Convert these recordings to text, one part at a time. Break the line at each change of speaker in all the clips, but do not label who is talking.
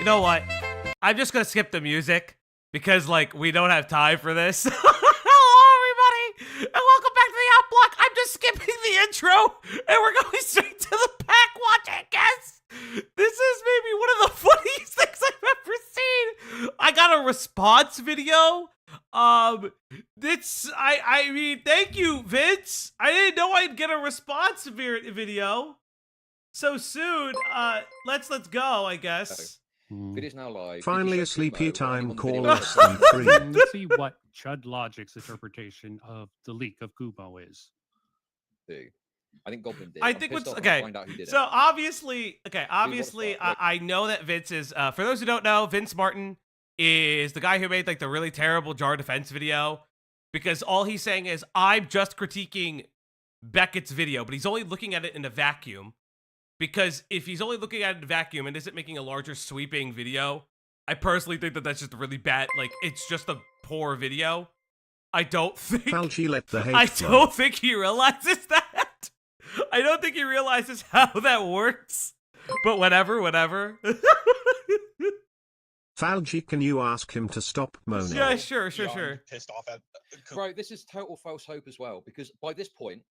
You know what? I'm just gonna skip the music because, like, we don't have time for this. Hello, everybody, and welcome back to the Out Block. I'm just skipping the intro, and we're going straight to the pack watch, I guess. This is maybe one of the funniest things I've ever seen. I got a response video. I mean, thank you, Vince. I didn't know I'd get a response video so soon. Let's go, I guess.
It is now live.
Finally a sleepy time call.
Let's see what Chud Logic's interpretation of the leak of Kumo is.
I think Goblin did.
I think what's okay. So obviously, I know that Vince is. For those who don't know, Vince Martin is the guy who made like the really terrible jar defense video, because all he's saying is I'm just critiquing Becket's video, but he's only looking at it in a vacuum. Because if he's only looking at it in a vacuum and isn't making a larger sweeping video, I personally think that that's just really bad. Like, it's just a poor video. I don't think.
Falchi let the hate
I
flow.
don't think he realizes that. I don't think he realizes how that works. But whatever.
Falchi, can you ask him to stop moaning?
Yeah, sure.
Pissed off at.
Bro, this is total false hope as well, because by this point,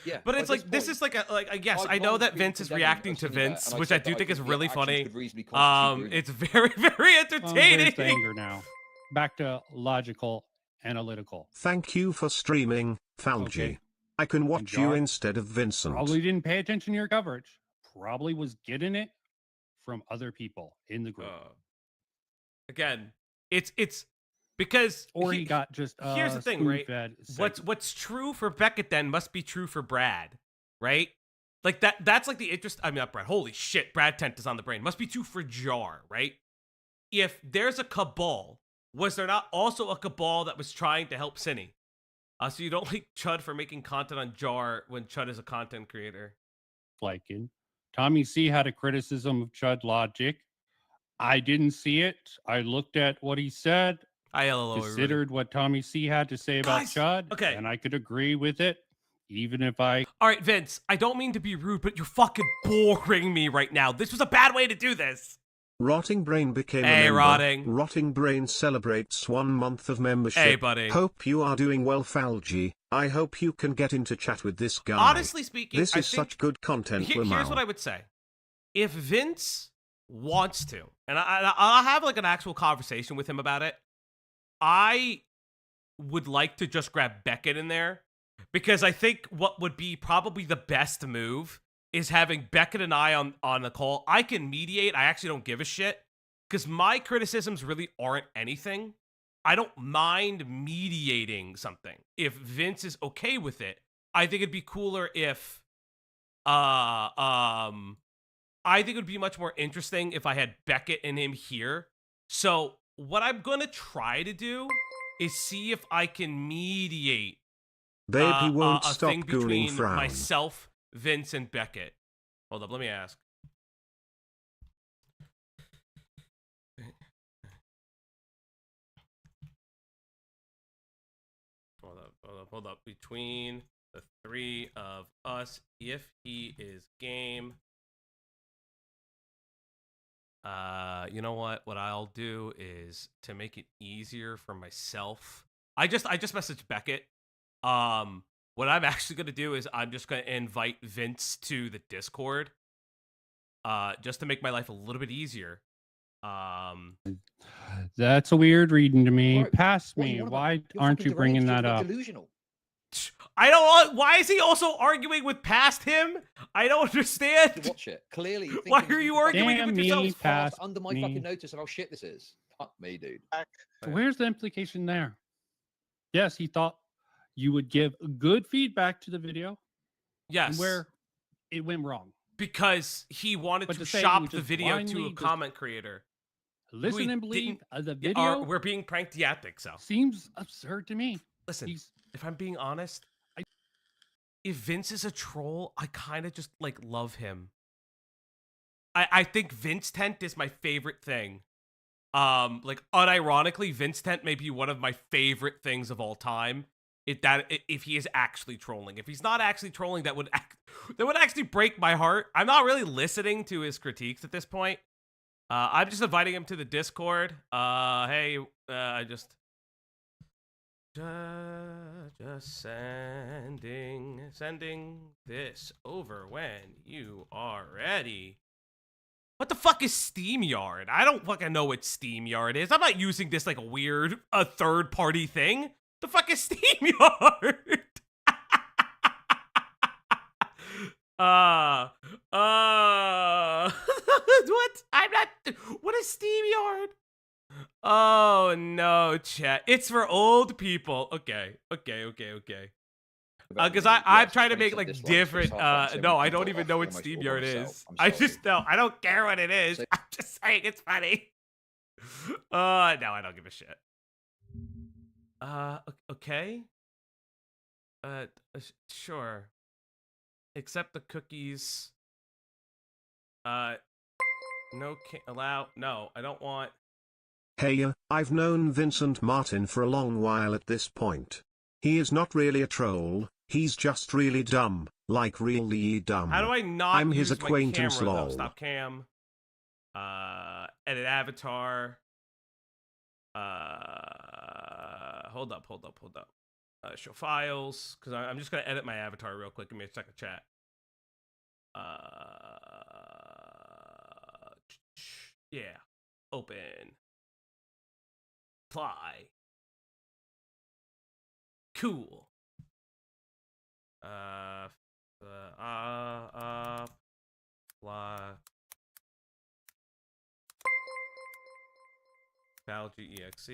yeah.
But it's like this is like a yes. I know that Vince is reacting to Vince, which I do think is really funny. It's very entertaining.
There's the anger now. Back to logical, analytical.
Thank you for streaming, Falchi.
Okay.
I can watch you instead of Vincent.
Probably didn't pay attention to your coverage. Probably was getting it from other people in the group.
Again, it's because
he got just
here's the thing, right? What's true for Becket then must be true for Brad, right? Like that's like the interest. I mean, not Brad. Holy shit, Brad Tent is on the brain. Must be true for Jar, right? If there's a cabal, was there not also a cabal that was trying to help Cine? So you don't like Chud for making content on Jar when Chud is a content creator.
Flykin. Tommy C had a criticism of Chud Logic. I didn't see it. I looked at what he said. Considered what Tommy C had to say about Chud.
Okay.
And I could agree with it, even if I...
All right, Vince, I don't mean to be rude, but you're fucking boring me right now. This was a bad way to do this.
Rotting Brain became a member. Rotting Brain celebrates 1 month of membership.
Hey, buddy.
Hope you are doing well, Falchi. I hope you can get into chat with this guy.
Honestly speaking,
this is such good content.
Here's what I would say. If Vince wants to, and I'll have like an actual conversation with him about it, I would like to just grab Becket in there, because I think what would be probably the best move is having Becket and I on the call. I can mediate. I actually don't give a shit, because my criticisms really aren't anything. I don't mind mediating something. If Vince is okay with it, I think it'd be cooler if, I think it would be much more interesting if I had Becket and him here. So what I'm going to try to do is see if I can mediate
Babe, he won't
a
stop
thing
gooning
between
frown.
myself, Vince, and Becket. Hold up, let me ask. Hold up. Between the three of us, if he is game. You know what? What I'll do is, to make it easier for myself, I just messaged Becket. What I'm actually gonna do is I'm just gonna invite Vince to the Discord, just to make my life a little bit easier.
That's a weird reading to me.
Right.
Pass
What
me.
you want
Why
about- you're
aren't
fucking
you bringing
deranged,
that
you're
up?
Delusional.
I don't. Why is he also arguing with past him? I don't understand.
Watch it. Clearly. you're
Why
thinking
are
this
you
is
arguing
Damn
with
me,
yourself?
past
under my
me.
fucking notice of how shit this is. Fuck me, dude.
Where's the implication there? Yes, he thought you would give good feedback to the video.
Yes.
And where it went wrong.
Because he wanted
But
to
to say
shop
you
the
just
video to
blindly
a
just
comment creator.
Listen
he
and believe the
Yeah,
video
we're being pranked. Yeah, I think so.
seems absurd to me.
Listen,
He's-
if I'm being honest, if Vince is a troll, I kind of just like love him. I think Vince Tent is my favorite thing. Like unironically, Vince Tent may be one of my favorite things of all time. If he is actually trolling. If he's not actually trolling, that would actually break my heart. I'm not really listening to his critiques at this point. I'm just inviting him to the Discord. Hey, I just sending this over when you are ready. What the fuck is SteamYard? I don't fucking know what SteamYard is. I'm not using this like a third-party thing. The fuck is SteamYard? What? I'm not. What is SteamYard? Oh no, chat. It's for old people. Okay. Because I'm trying to make like different. No, I don't even know what SteamYard is. I just know. I don't care what it is. I'm just saying it's funny. No, I don't give a shit. Okay. Sure. Accept the cookies. No, can't allow. No, I don't want.
Hey, I've known Vincent Martin for a long while at this point. He is not really a troll, he's just really dumb, like really dumb.
How do I not
I'm
use
his acquaintance,
my camera,
lol.
Though? Stop cam. Edit avatar. Hold up. Show files, because I'm just gonna edit my avatar real quick. Give me a second, chat. Yeah. Open. Apply. Cool. Apply. exe.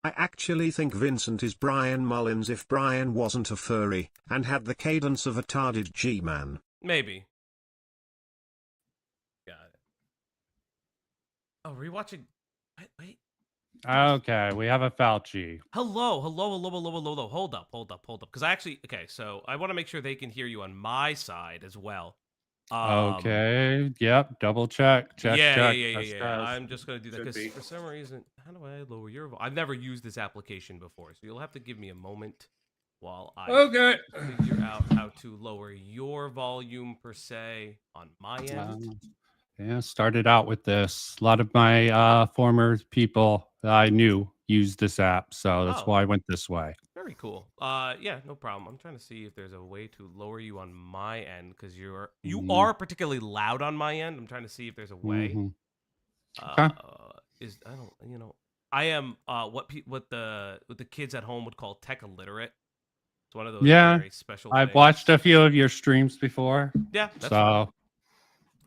I actually think Vincent is Brian Mullins if Brian wasn't a furry, and had the cadence of a tarded G-man.
Maybe. Got it. Oh, rewatching. Wait.
Okay, we have a Fauci.
Hello. Hold up. Because I actually, okay, so I want to make sure they can hear you on my side as well.
Okay. Yep. Double check. Check.
Yeah. I'm just gonna do that because for some reason, how do I lower your? I've never used this application before, so you'll have to give me a moment while I figure out how to lower your volume per se on my end.
Yeah, started out with this. A lot of my former people that I knew used this app, so that's why I went this way.
Very cool. Yeah, no problem. I'm trying to see if there's a way to lower you on my end because you are particularly loud on my end. I'm trying to see if there's a way.
Okay.
I am what the kids at home would call tech illiterate. It's one of those very special.
I've watched a few of your streams before.
Yeah,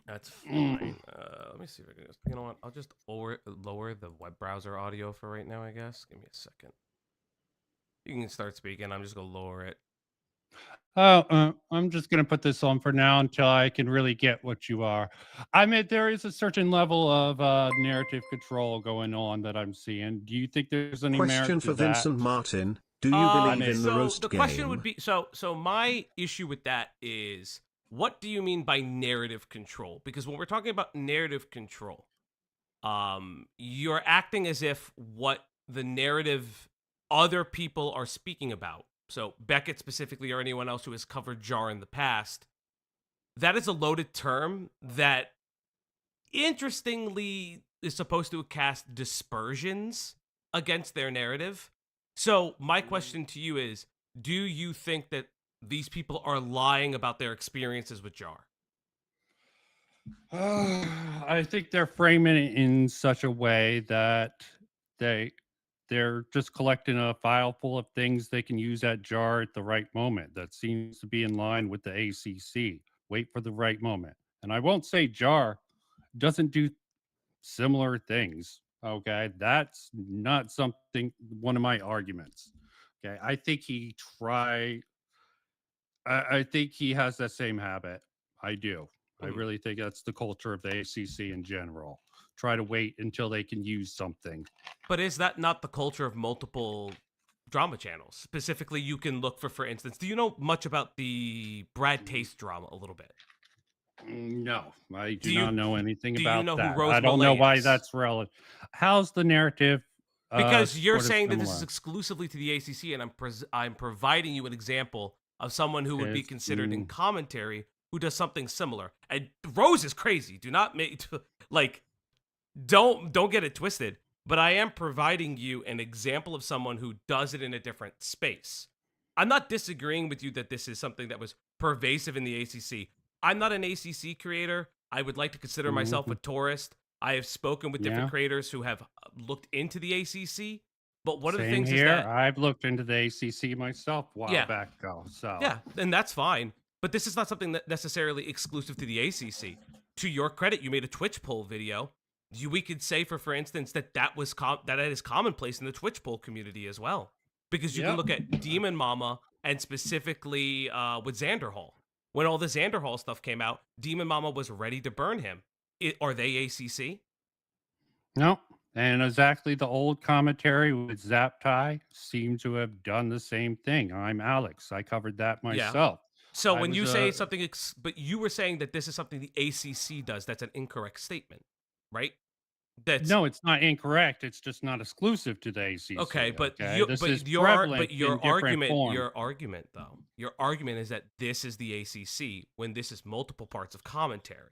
that's fine. Let me see if I can. You know what? I'll just lower the web browser audio for right now. I guess. Give me a second. You can start speaking. I'm just gonna lower it.
I'm just gonna put this on for now until I can really get what you are. I mean, there is a certain level of narrative control going on that I'm seeing. Do you think there's any
question for Vincent Martin? Do you believe in the roast game?
The question would be so my issue with that is, what do you mean by narrative control? Because when we're talking about narrative control, you're acting as if what the narrative other people are speaking about, so Becket specifically or anyone else who has covered JAR in the past, that is a loaded term that interestingly is supposed to cast dispersions against their narrative. So my question to you is, do you think that these people are lying about their experiences with JAR?
I think they're framing it in such a way that they're just collecting a file full of things they can use at JAR at the right moment. That seems to be in line with the ACC. Wait for the right moment. And I won't say JAR doesn't do similar things. Okay. That's not one of my arguments. Okay. I think I think he has that same habit. I do. I really think that's the culture of the ACC in general. Try to wait until they can use something.
But is that not the culture of multiple drama channels? Specifically, you can look for instance, do you know much about the Brad Taste drama a little bit?
No, I do not know anything about
that. Do you know
that.
who Rose
I don't know why that's relevant. How's the narrative?
Because you're saying that this is exclusively to the ACC, and I'm providing you an example of someone who would be considered in commentary who does something similar. And Rose is crazy. Do not make like don't get it twisted, but I am providing you an example of someone who does it in a different space. I'm not disagreeing with you that this is something that was pervasive in the ACC. I'm not an ACC creator. I would like to consider myself a
Mhm.
tourist. I have spoken with different
Yeah.
creators who have looked into the ACC, but one of the
Same
things is
here.
that,
I've looked into the ACC myself a while
yeah,
back ago. So
yeah, and that's fine. But this is not something that necessarily exclusive to the ACC. To your credit, you made a Twitch poll video. We could say, for instance, that that is commonplace in the Twitch poll community as well, because you can
Yep.
look at Demon Mama and specifically with Xanderhall. When all the Xanderhall stuff came out, Demon Mama was ready to burn him. Are they ACC?
No. And exactly the old commentary with Zaptai seemed to have done the same thing. I'm Alex. I covered that
Yeah.
myself.
So
I
when
was
you say something, but you were saying that this is something the ACC does, that's an incorrect statement, right? That's
no, it's not incorrect. It's just not exclusive to the ACC.
okay, but
Okay, this is
your
prevalent in different forms.
your argument though, your argument is that this is the ACC when this is multiple parts of commentary.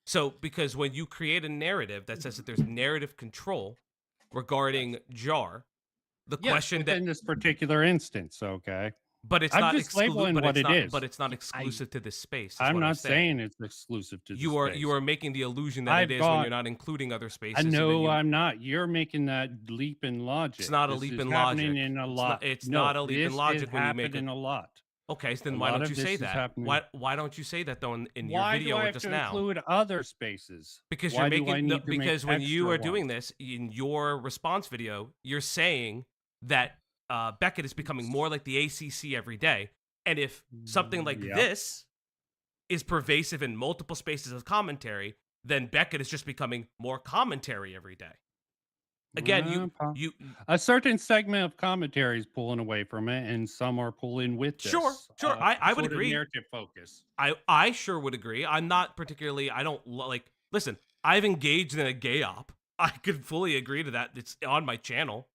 So because when you create a narrative that says that there's narrative control regarding Jar, the
Yes,
question that
within this particular instance. Okay,
but it's
I'm
not
just labeling what it is.
but it's not
I
exclusive to this space. Is
I'm
what I'm
not
saying.
saying it's exclusive to the
You
space.
are making the illusion that
I've
it is when
got.
you're not including other spaces.
I
and then
know
you,
I'm not. You're making that leap in logic.
it's not a
This
leap
is
in
happening
logic.
in a
It's
lot.
not, it's
No,
not a leap in
this
logic
is
when you make
happening
a.
a lot.
Okay, so
A
then why
lot
don't
of
you
this
say
is
that?
happening.
Why don't you say that though in your
Why do
video
I
or
have
just
to
now?
include other spaces?
Because
Why
you're
do I
making
need to make
because when you
extra
are doing
ones?
this in your response video, you're saying that Becket is becoming more like the ACC every day, and if something like
Yep.
this is pervasive in multiple spaces of commentary, then Becket is just becoming more commentary every day. Again, you
A certain segment of commentary is pulling away from it, and some are pulling with
sure,
this
sure, I would
sort of
agree.
narrative focus.
I sure would agree. I'm not particularly. I don't like. Listen, I've engaged in a gay op. I could fully agree to that. It's on my channel.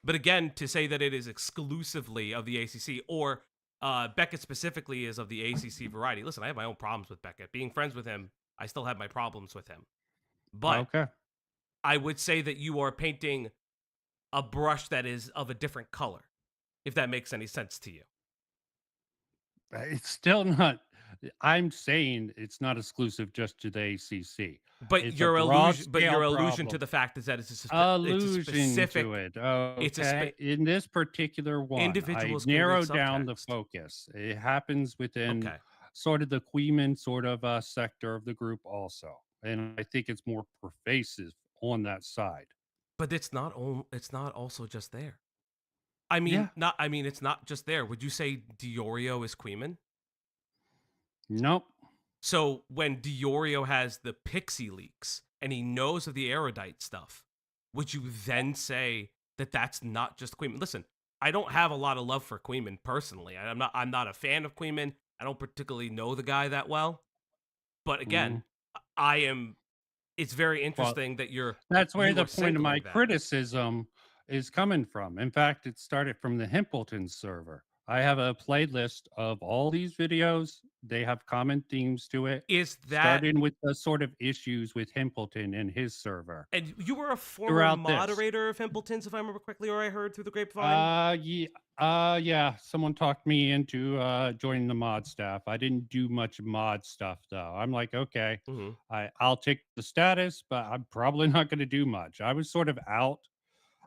But again, to say that it is exclusively of the ACC or Beckett specifically is of the ACC variety. Listen, I have my own problems with Beckett. Being friends with him, I still have my problems with him. But
Okay.
I would say that you are painting a brush that is of a different color, if that makes any sense to you.
It's still not. I'm saying it's not exclusive just to the ACC.
But
It's a
your
broad
allusion,
scale
to the fact is that it's it's a
allusion
specific.
to it.
It's a
Okay. In this particular one, I
individuals can read
narrowed down the
subtext.
focus. It happens within
Okay,
sort of the Queeman sort of sector of the group also. And I think it's more pervasive on that side.
but it's not. It's not also just there. I mean,
Yeah.
not. I mean, it's not just there. Would you say Diorio is Queeman?
Nope.
So when Diorio has the pixie leaks and he knows of the erudite stuff, would you then say that that's not just Queeman? Listen, I don't have a lot of love for Queeman personally. I'm not a fan of Queeman. I don't particularly know the guy that well. But
Mm.
again, I am. It's very
Well,
interesting that
that's where
you
the
are
point of my
singling that.
criticism is coming from. In fact, it started from the Himpleton server. I have a playlist of all these videos. They have common themes to it,
Is that
starting with the sort of issues with Himpleton and his server.
and you were a former
Throughout this.
moderator of Himpleton's, if I remember correctly, or I heard through the grapevine?
Yeah. Someone talked me into joining the mod staff. I didn't do much mod stuff though. I'm like, okay,
Mm-hmm.
I'll take the status, but I'm probably not going to do much. I was sort of out.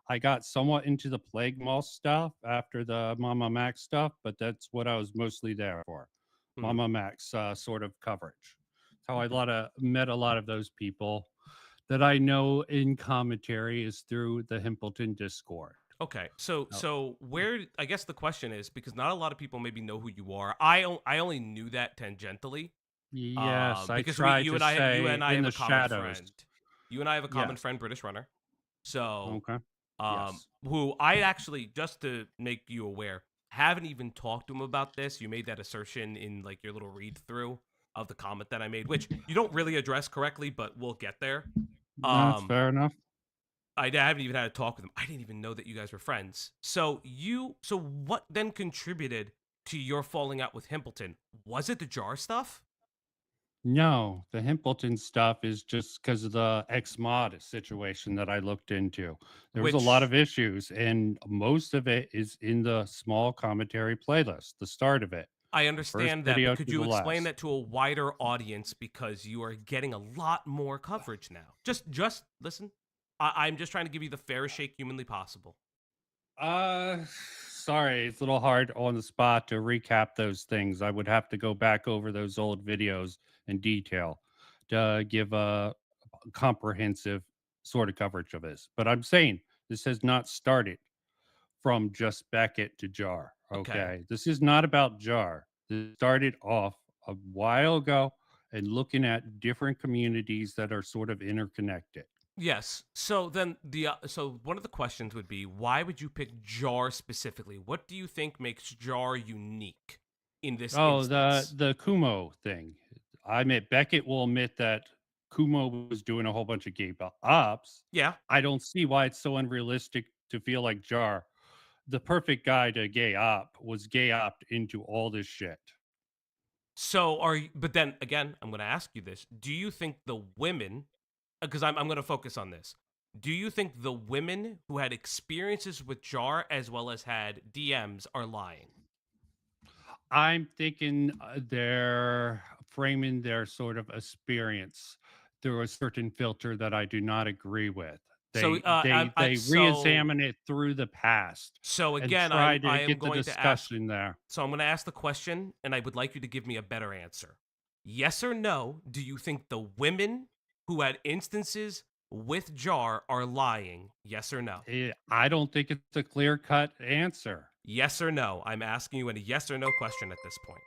I got somewhat into the Plague Moss stuff after the Mama Max stuff, but that's what I was mostly there for.
Mm-hmm.
Mama Max sort of coverage. That's how I met a lot of those people that I know in commentary is through the Himpleton Discord.
Okay, so
Oh.
so where I guess the question is because not a lot of people maybe know who you are. I only knew that tangentially.
Yes, I
Because
tried
you
to
and I
say
you and I
in
have a
the
common
shadows.
friend. You and I have a common
Yes.
friend, British Runner. So
Okay. Yes.
who I actually, just to make you aware, haven't even talked to him about this. You made that assertion in like your little read through of the comment that I made, which you don't really address correctly, but we'll get there.
That's fair enough.
I haven't even had a talk with him. I didn't even know that you guys were friends. So what then contributed to your falling out with Himpleton? Was it the jar stuff?
No, the Himpleton stuff is just because of the ex-mod situation that I looked into. There was a lot
Which
of issues, and most of it is in the small commentary playlist, the start of it,
I
the first
understand that, but
video
could
to the
you explain
last.
that to a wider audience because you are getting a lot more coverage now? Just listen. I'm just trying to give you the fairest shake humanly possible.
Uh, Sorry, it's a little hard on the spot to recap those things. I would have to go back over those old videos in detail to give a comprehensive sort of coverage of this. But I'm saying this has not started from just Becket to Jar.
Okay.
Okay. This is not about Jar. This started off a while ago and looking at different communities that are sort of interconnected.
Yes. So then so one of the questions would be, why would you pick Jar specifically? What do you think makes Jar unique in this
Oh,
instance?
the Kumo thing. I admit Beckett will admit that Kumo was doing a whole bunch of gay ops.
Yeah.
I don't see why it's so unrealistic to feel like Jar, the perfect guy to gay op, was gay opt into all this shit.
So but then again, I'm going to ask you this. Do you think the women, because I'm going to focus on this. Do you think the women who had experiences with Jar as well as had DMs are lying?
I'm thinking they're framing their sort of experience through a certain filter that I do not agree with.
So
They re-examine it through the past
so
and
again,
try
I
to
am
get the
going to ask.
discussion there.
So I'm going to ask the question, and I would like you to give me a better answer. Yes or no? Do you think the women who had instances with Jar are lying? Yes or no?
I don't think it's a clear-cut answer.
Yes or no? I'm asking you a yes or no question at this point.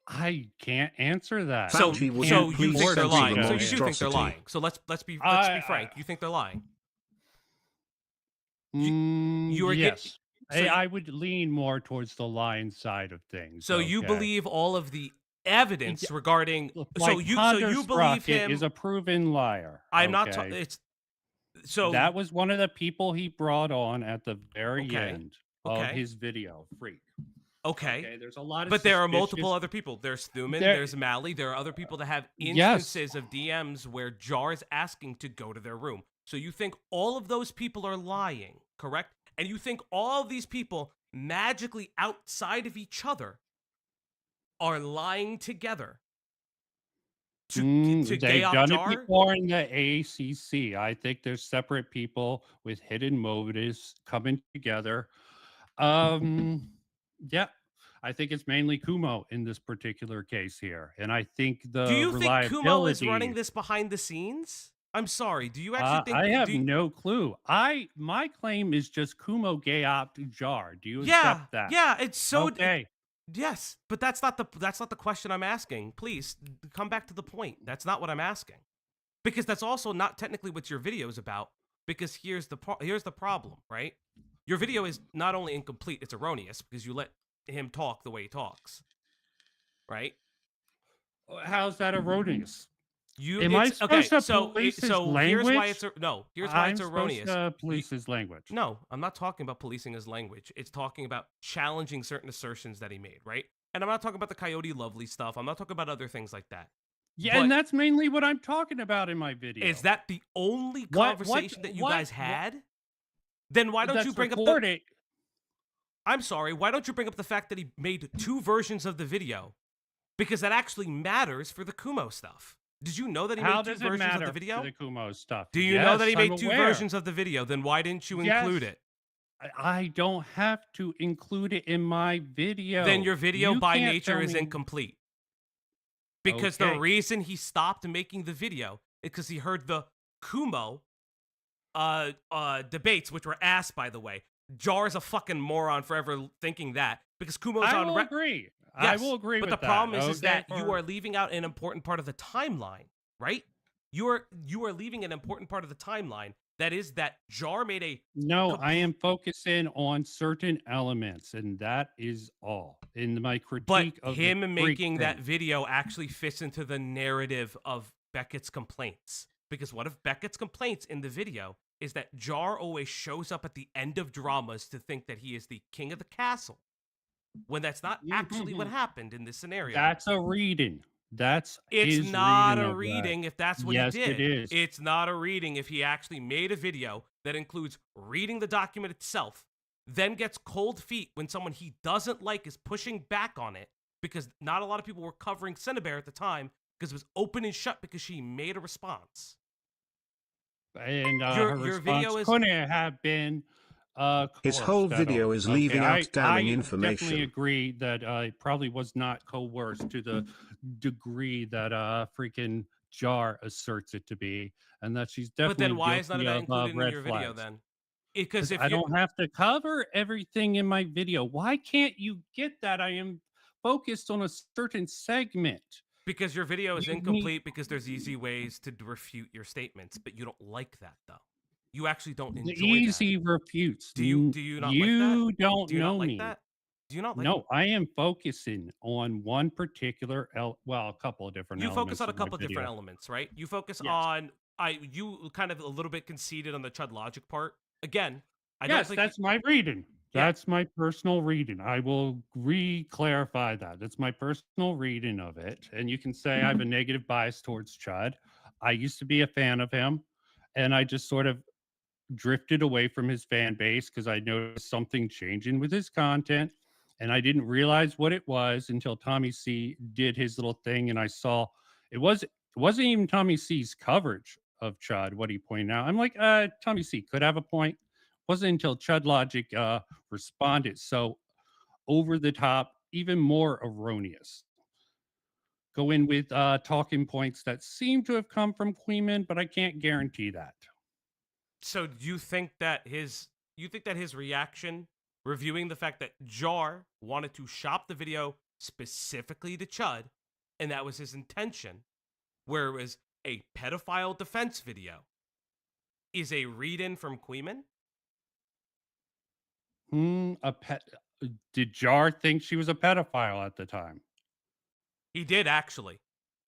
I can't answer that.
So,
Fauci, would
so
you
you
please
think they're
censor
lying?
the
So you do think they're
monstrosity?
lying? So let's be frank. You think they're lying? You are
Yes.
so
I would lean more towards the lying side of things.
so you
Okay.
believe all of the evidence regarding
Look,
so
like
you believe
Sprocket
him.
is a proven liar.
I'm not
Okay.
it's so
That was one of the people he brought on at the very
okay.
end of
Okay.
his video. Freak.
Okay.
Okay. There's a lot of
But there are multiple
suspicious-
other people. There's Thuman,
There-
there's Mally, there are other people that have
Yes.
instances of DMs where Jar is asking to go to their room. So you think all of those people are lying, correct? And you think all of these people magically outside of each other are lying together to
they've
gay off
done it
Jar?
before in the AACC. I think there's separate people with hidden motives coming together. Yeah, I think it's mainly Kumo in this particular case here, and I think the
Do you think Kumo is running
reliability.
this behind the scenes? I'm sorry. Do you actually think
I have no clue. My claim is just Kumo gay opt Jar. Do you
Yeah,
accept that?
yeah, it's so
Okay.
yes, but that's not the question I'm asking. Please come back to the point. That's not what I'm asking. Because that's also not technically what your video is about. Because here's the problem, right? Your video is not only incomplete, it's erroneous because you let him talk the way he talks. Right?
How's that erroneous?
You
Am I
it's okay,
supposed to
so
police his
here's why
language?
it's here's why it's
I'm supposed
erroneous.
to police his language.
No, I'm not talking about policing his language. It's talking about challenging certain assertions that he made, right? And I'm not talking about the Coyote Lovely stuff. I'm not talking about other things like that.
Yeah,
But
and that's mainly what I'm talking about in my video.
is that the only conversation that you guys had? Then why don't
that's
you bring up the
recorded?
I'm sorry, why don't you bring up the fact that he made 2 versions of the video? Because that actually matters for the Kumo stuff. Did you know that he
How
made 2
does it
versions of
matter
the video?
for the Kumo stuff?
Do you know that he
Yes,
made
I'm
2
aware.
versions of the video? Then why didn't you include
Yes.
it?
I don't have to include it in my video.
Then your video
You
by
can't
nature
tell
is
me-
incomplete. Because the
Okay.
reason he stopped making the video is because he heard the Kumo debates, which were ass, by the way. Jar is a fucking moron for ever thinking that because Kumo's
I
on.
will agree. I
Yes,
will agree
but
with
the problem
that.
is that you are leaving out an important part of the timeline, right? You are leaving an important part of the timeline. That is that Jar made a
No, I am focusing on certain elements, and that is all in my
but
critique of
him
the
making
freak
that
thing.
video actually fits into the narrative of Beckett's complaints. Because one of Beckett's complaints in the video is that Jar always shows up at the end of dramas to think that he is the king of the castle, when that's not actually what happened in this scenario.
That's a reading. That's
It's
his
not
reading
a
of that.
reading if that's what he
Yes, it
did.
is.
It's not a reading if he actually made a video that includes reading the document itself, then gets cold feet when someone he doesn't like is pushing back on it, because not a lot of people were covering Cinebear at the time because it was open and shut because she made a response.
And
Your
her
video
response
is
couldn't have been
His
coerced
whole
at
video
all.
is
Okay,
leaving out damning
I definitely
information.
agree that it probably was not coerced to the degree that freaking Jar asserts it to be, and that she's
But then
definitely
why is none of
guilty
that
of
included in
red
your video
flags.
then? Because
Because
if
I
you
don't have to cover everything in my video. Why can't you get that? I am focused on a certain segment.
because your video is
You need
incomplete because there's easy ways to refute your statements, but you don't like that though. You actually don't
the
enjoy that.
easy refutes.
Do you not like that?
You don't
Do you not
know
like
me.
that? Do you not like
No, I am focusing on one particular well, a couple of different
You focus
elements
on a
of my
couple different
video.
elements, right? You focus
Yes.
on you kind of a little bit conceded on the Chud Logic part. Again, I don't
Yes,
think
that's my reading.
Yeah.
That's my personal reading. I will re-clarify that. That's my personal reading of it. And you can say I have a negative bias towards Chud. I used to be a fan of him, and I just sort of drifted away from his fan base because I noticed something changing with his content, and I didn't realize what it was until Tommy C did his little thing, and I saw it wasn't even Tommy C's coverage of Chud what he pointed out. I'm like, Tommy C could have a point. Wasn't until Chud Logic responded so over the top, even more erroneous. Go in with talking points that seem to have come from Queeman, but I can't guarantee that.
So do you think that his reaction reviewing the fact that Jar wanted to shop the video specifically to Chud, and that was his intention, where it was a pedophile defense video, is a read-in from Queeman?
A pet. Did Jar think she was a pedophile at the time?
He did actually.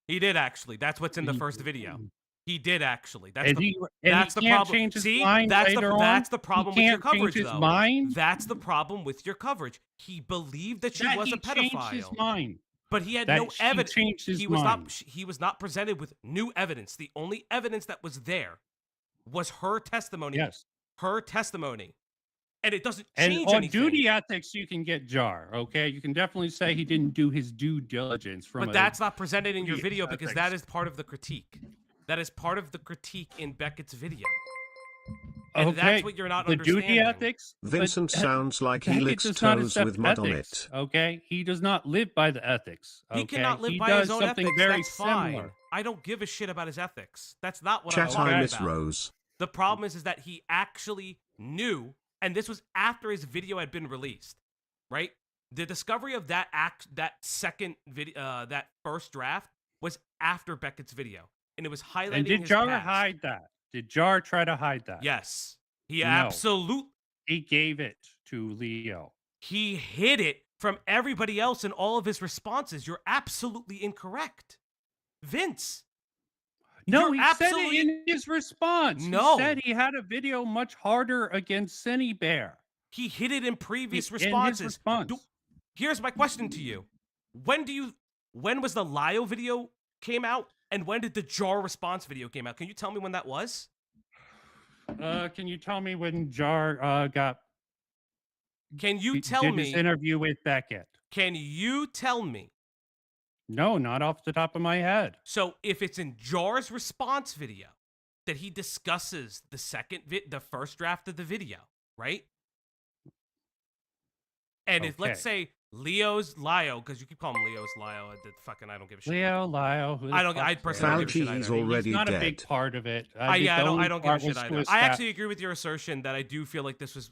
He did actually. That's what's in the first video. He did actually. That's the
can't
problem.
change his
See,
mind later on?
that's the problem
He
with your
can't change
coverage,
his
though.
mind?
That's the problem with your coverage. He believed that she was a
changed his
pedophile,
mind.
but he had
That
no
she
evidence.
changed his
He was
mind.
not. He was not presented with new evidence. The only evidence that was there was her testimony.
Yes.
Her testimony, and it doesn't
And
change
on
anything.
duty ethics, you can get Jar. Okay, you can definitely say he didn't do his due diligence.
But that's not presented in your
duty
video because
ethics.
that is part of the critique. That is part of the critique in Becket's video. And that's what you're not
the
understanding.
duty ethics.
Vincent sounds like he
Beckett
licks
does not
toes
accept
with mud
ethics,
on it.
Okay, he does not live by the ethics. Okay?
He cannot live
he
by
does
his own
something
ethics.
very
That's fine.
similar.
I don't give a shit about his ethics. That's not what
Chat,
I'm
I
talking
miss
about.
Rose.
The problem is that he actually knew, and this was after his video had been released, right? The discovery of that second video, that first draft, was after Beckett's video, and it was highlighting.
And did
his
Jar
past.
hide that? Did Jar try to hide that?
Yes, he
No.
absolutely.
He gave it to Leo.
He hid it from everybody else in all of his responses. You're absolutely incorrect, Vince.
No,
You're
he said it in his response.
No.
He said he had a video much harder against Cinebear.
He hid it in previous
In
responses.
his response.
Here's my question to you. When was the Lio video came out, and when did the Jar response video came out? Can you tell me when that was?
Can you tell me when Jar
Can you tell
did
me
his interview with Becket?
Can you tell me?
No, not off the top of my head.
So if it's in Jar's response video that he discusses the first draft of the video, right? And if, let's say, Leo's Lio, because you keep calling him Leo's Lio, I don't give a shit.
Lio,
I personally don't give a shit
Fauci's
either.
already
He's not
dead.
a big part of it.
I don't give a shit
was
either.
twist
I
that.
actually agree with your assertion that I do feel like this was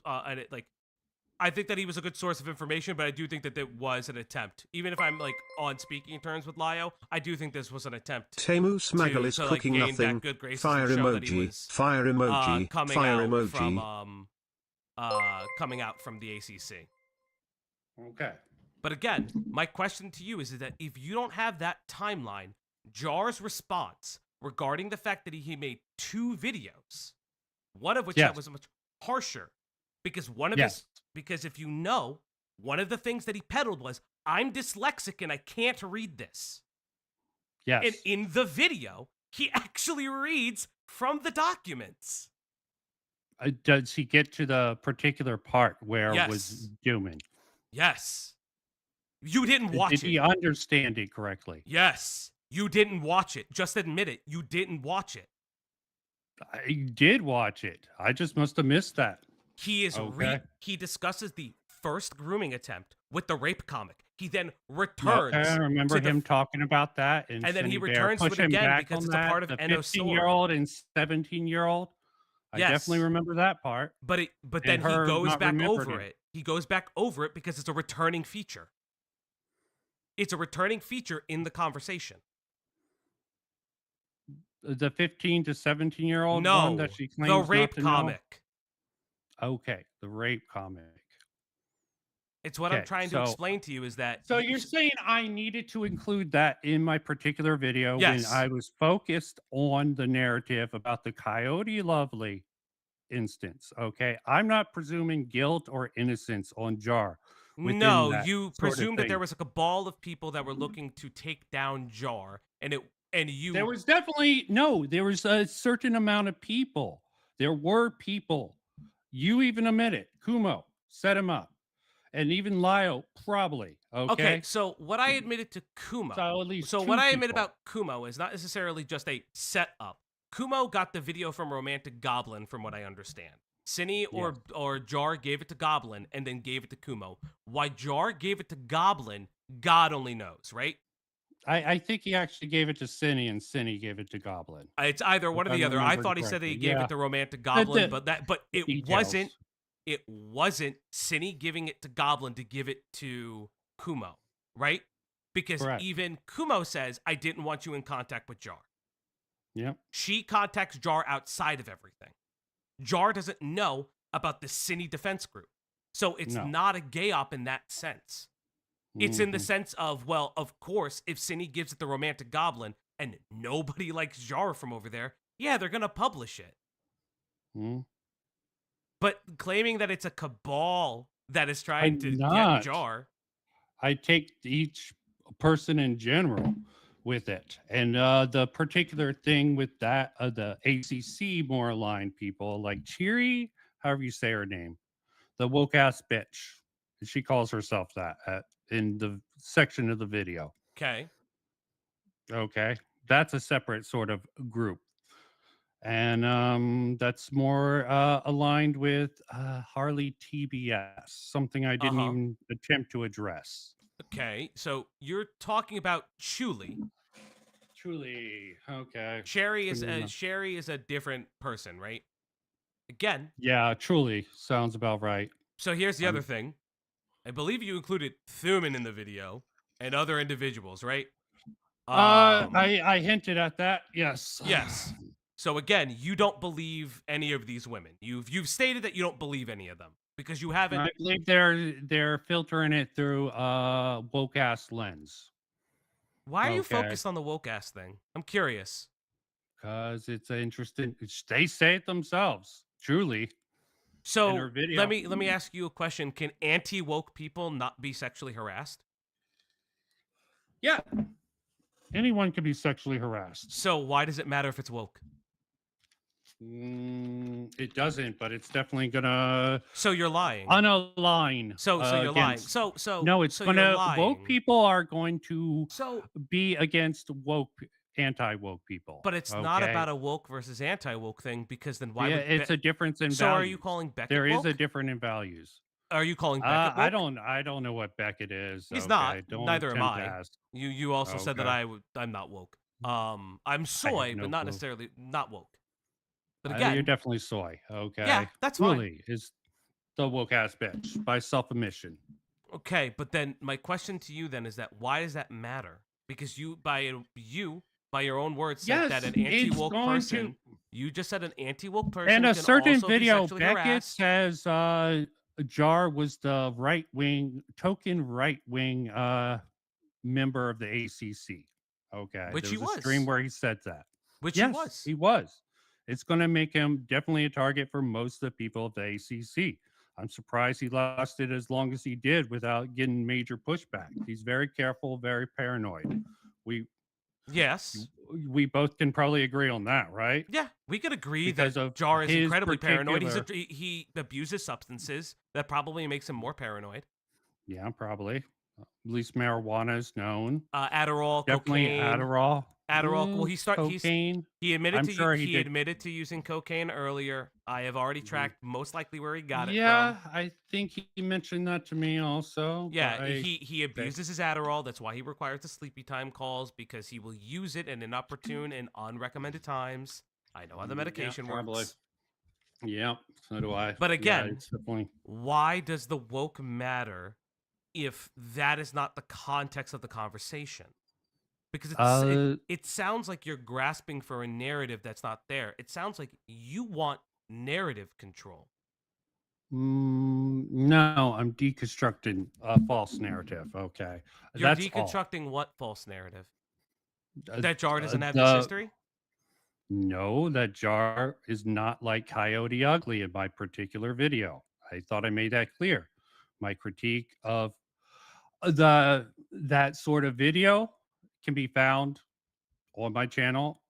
I think that he was a good source of information, but I do think that there was an attempt. Even if I'm on speaking terms with Lio, I do think this was an attempt.
Temu Smaggle is cooking
gain
nothing.
that good graces
Fire
and show that he
emoji.
was,
Fire emoji.
coming
Fire
out
emoji.
from coming out from the ACC.
Okay.
But again, my question to you is that if you don't have that timeline, Jar's response regarding the fact that he made 2 videos, one of which that was much harsher, because because if you know, one of the things that he peddled was, I'm dyslexic and I can't read this.
Yes.
And in the video, he actually reads from the documents.
Does he get to the particular part where it was
Yes.
human?
Yes. You didn't watch
Did
it.
he understand it correctly?
Yes. You didn't watch it. Just admit it. You didn't watch it.
I did watch it. I just must have missed that.
He is
Okay.
he discusses the first grooming attempt with the rape comic. He then returns.
I remember him talking about that,
and then he
Cindy Bear
returns to it
pushing
again
back
because
on
it's a
that,
part of
the
Enno's story.
15-year-old and 17-year-old. I definitely
Yes.
remember that part.
But then he
her
goes
not
back
remembering
over
it.
it. He goes back over it because it's a returning feature. It's a returning feature in the conversation.
The 15 to 17-year-old
No,
one that she claims
the rape
not to
comic.
know? Okay, the rape comic.
It's what I'm trying to explain to you is that.
So you're saying I needed to include that in my particular video
Yes.
when I was focused on the narrative about the Coyote Lovely instance, okay? I'm not presuming guilt or innocence on Jar.
No, you
sort of
presumed that there
thing.
was like a cabal of people that were looking to take down Jar, and you.
There was definitely there was a certain amount of people. There were people. You even admit it. Kumo set him up. And even Lyle, probably. Okay.
So what I admitted to Kumo.
So at least
what I admit about Kumo is not necessarily just a setup. Kumo got the video from Romantic Goblin, from what I understand. Cine or Jar gave it to Goblin and then gave it to Kumo. Why Jar gave it to Goblin, God only knows, right?
I think he actually gave it to Cine and Cine gave it to Goblin.
It's either one or the other. I thought he said that he gave it to Romantic Goblin, but it wasn't. It wasn't Cine giving it to Goblin to give it to Kumo, right? Because even Kumo says, I didn't want you in contact with Jar.
Yep.
She contacts Jar outside of everything. Jar doesn't know about the Cine defense group. So it's not a gay op in that sense. It's in the sense of, well, of course, if Cine gives it the Romantic Goblin and nobody likes Jar from over there, yeah, they're going to publish it. But claiming that it's a cabal that is trying to get Jar.
I take each person in general with it. And the particular thing with that, the ACC more aligned people like Cheery, however you say her name, the woke ass bitch. She calls herself that in the section of the video.
Okay.
That's a separate sort of group. And that's more aligned with Harley TBS, something I didn't even attempt to address.
Okay, so you're talking about Chuli.
Okay.
Sherry is a different person, right? Again.
Yeah, truly sounds about right.
So here's the other thing. I believe you included Thuman in the video and other individuals, right?
I hinted at that. Yes.
Yes. So again, you don't believe any of these women. You've stated that you don't believe any of them because you haven't.
I believe they're filtering it through woke ass lens.
Why are you focused on the woke ass thing? I'm curious.
Because it's interesting. They say it themselves. Truly.
So let me ask you a question. Can anti-woke people not be sexually harassed?
Yeah. Anyone can be sexually harassed.
So why does it matter if it's woke?
It doesn't, but it's definitely gonna.
So you're lying.
On a line.
So you're lying. So
no, it's gonna. Woke people are going to be against anti-woke people.
But it's not about a woke versus anti-woke thing because then why?
Yeah, it's a difference in.
So
values.
are you calling Becket?
There
woke?
is a difference in values.
Are you calling Becket?
I don't know what Becket is.
He's not. Neither am I. You also said that I'm not woke. I'm soy, but not necessarily not woke. But again,
you're definitely soy. Okay.
Yeah, that's fine.
Really is the woke ass bitch by self-admission.
Okay, but then my question to you then is that why does that matter? Because you by your own words said that an anti-woke person. You just said an anti-woke person.
And a
can
certain
also
video,
be
Becket says Jar was the token right wing member of the ACC. Okay,
which
there
he was.
A stream where he said that.
Which
he was. It's going to make him definitely a target for most of the people of the ACC. I'm surprised he lasted as long as he did without getting major pushback. He's very careful, very paranoid.
Yes.
We both can probably agree on that, right?
Yeah, we could agree
Because
that
of
Jar is
his
incredibly paranoid.
particular-
He abuses substances. That probably makes him more paranoid.
Yeah, probably. At least marijuana is known.
Adderall,
Definitely
cocaine.
Adderall.
Adderall. Well,
Cocaine.
he admitted
I'm
to
sure he
he
did.
admitted to using cocaine earlier. I have already tracked most likely where he got it
Yeah,
from.
I think he mentioned that to me also.
Yeah,
but
he abuses his Adderall. That's why he requires the sleepy time calls, because he will use it in inopportune and unrecommended times. I know how the medication works.
Yeah, so do I.
But
Yeah,
again,
it's definitely...
why does the woke matter if that is not the context of the conversation? Because it sounds like you're grasping for a narrative that's not there. It sounds like you want narrative control.
No, I'm deconstructing a false narrative. Okay,
You're
that's
deconstructing what false narrative?
all.
That Jar doesn't have this history?
No, that Jar is not like Coyote Ugly in my particular video. I thought I made that clear. My critique of that sort of video can be found on my channel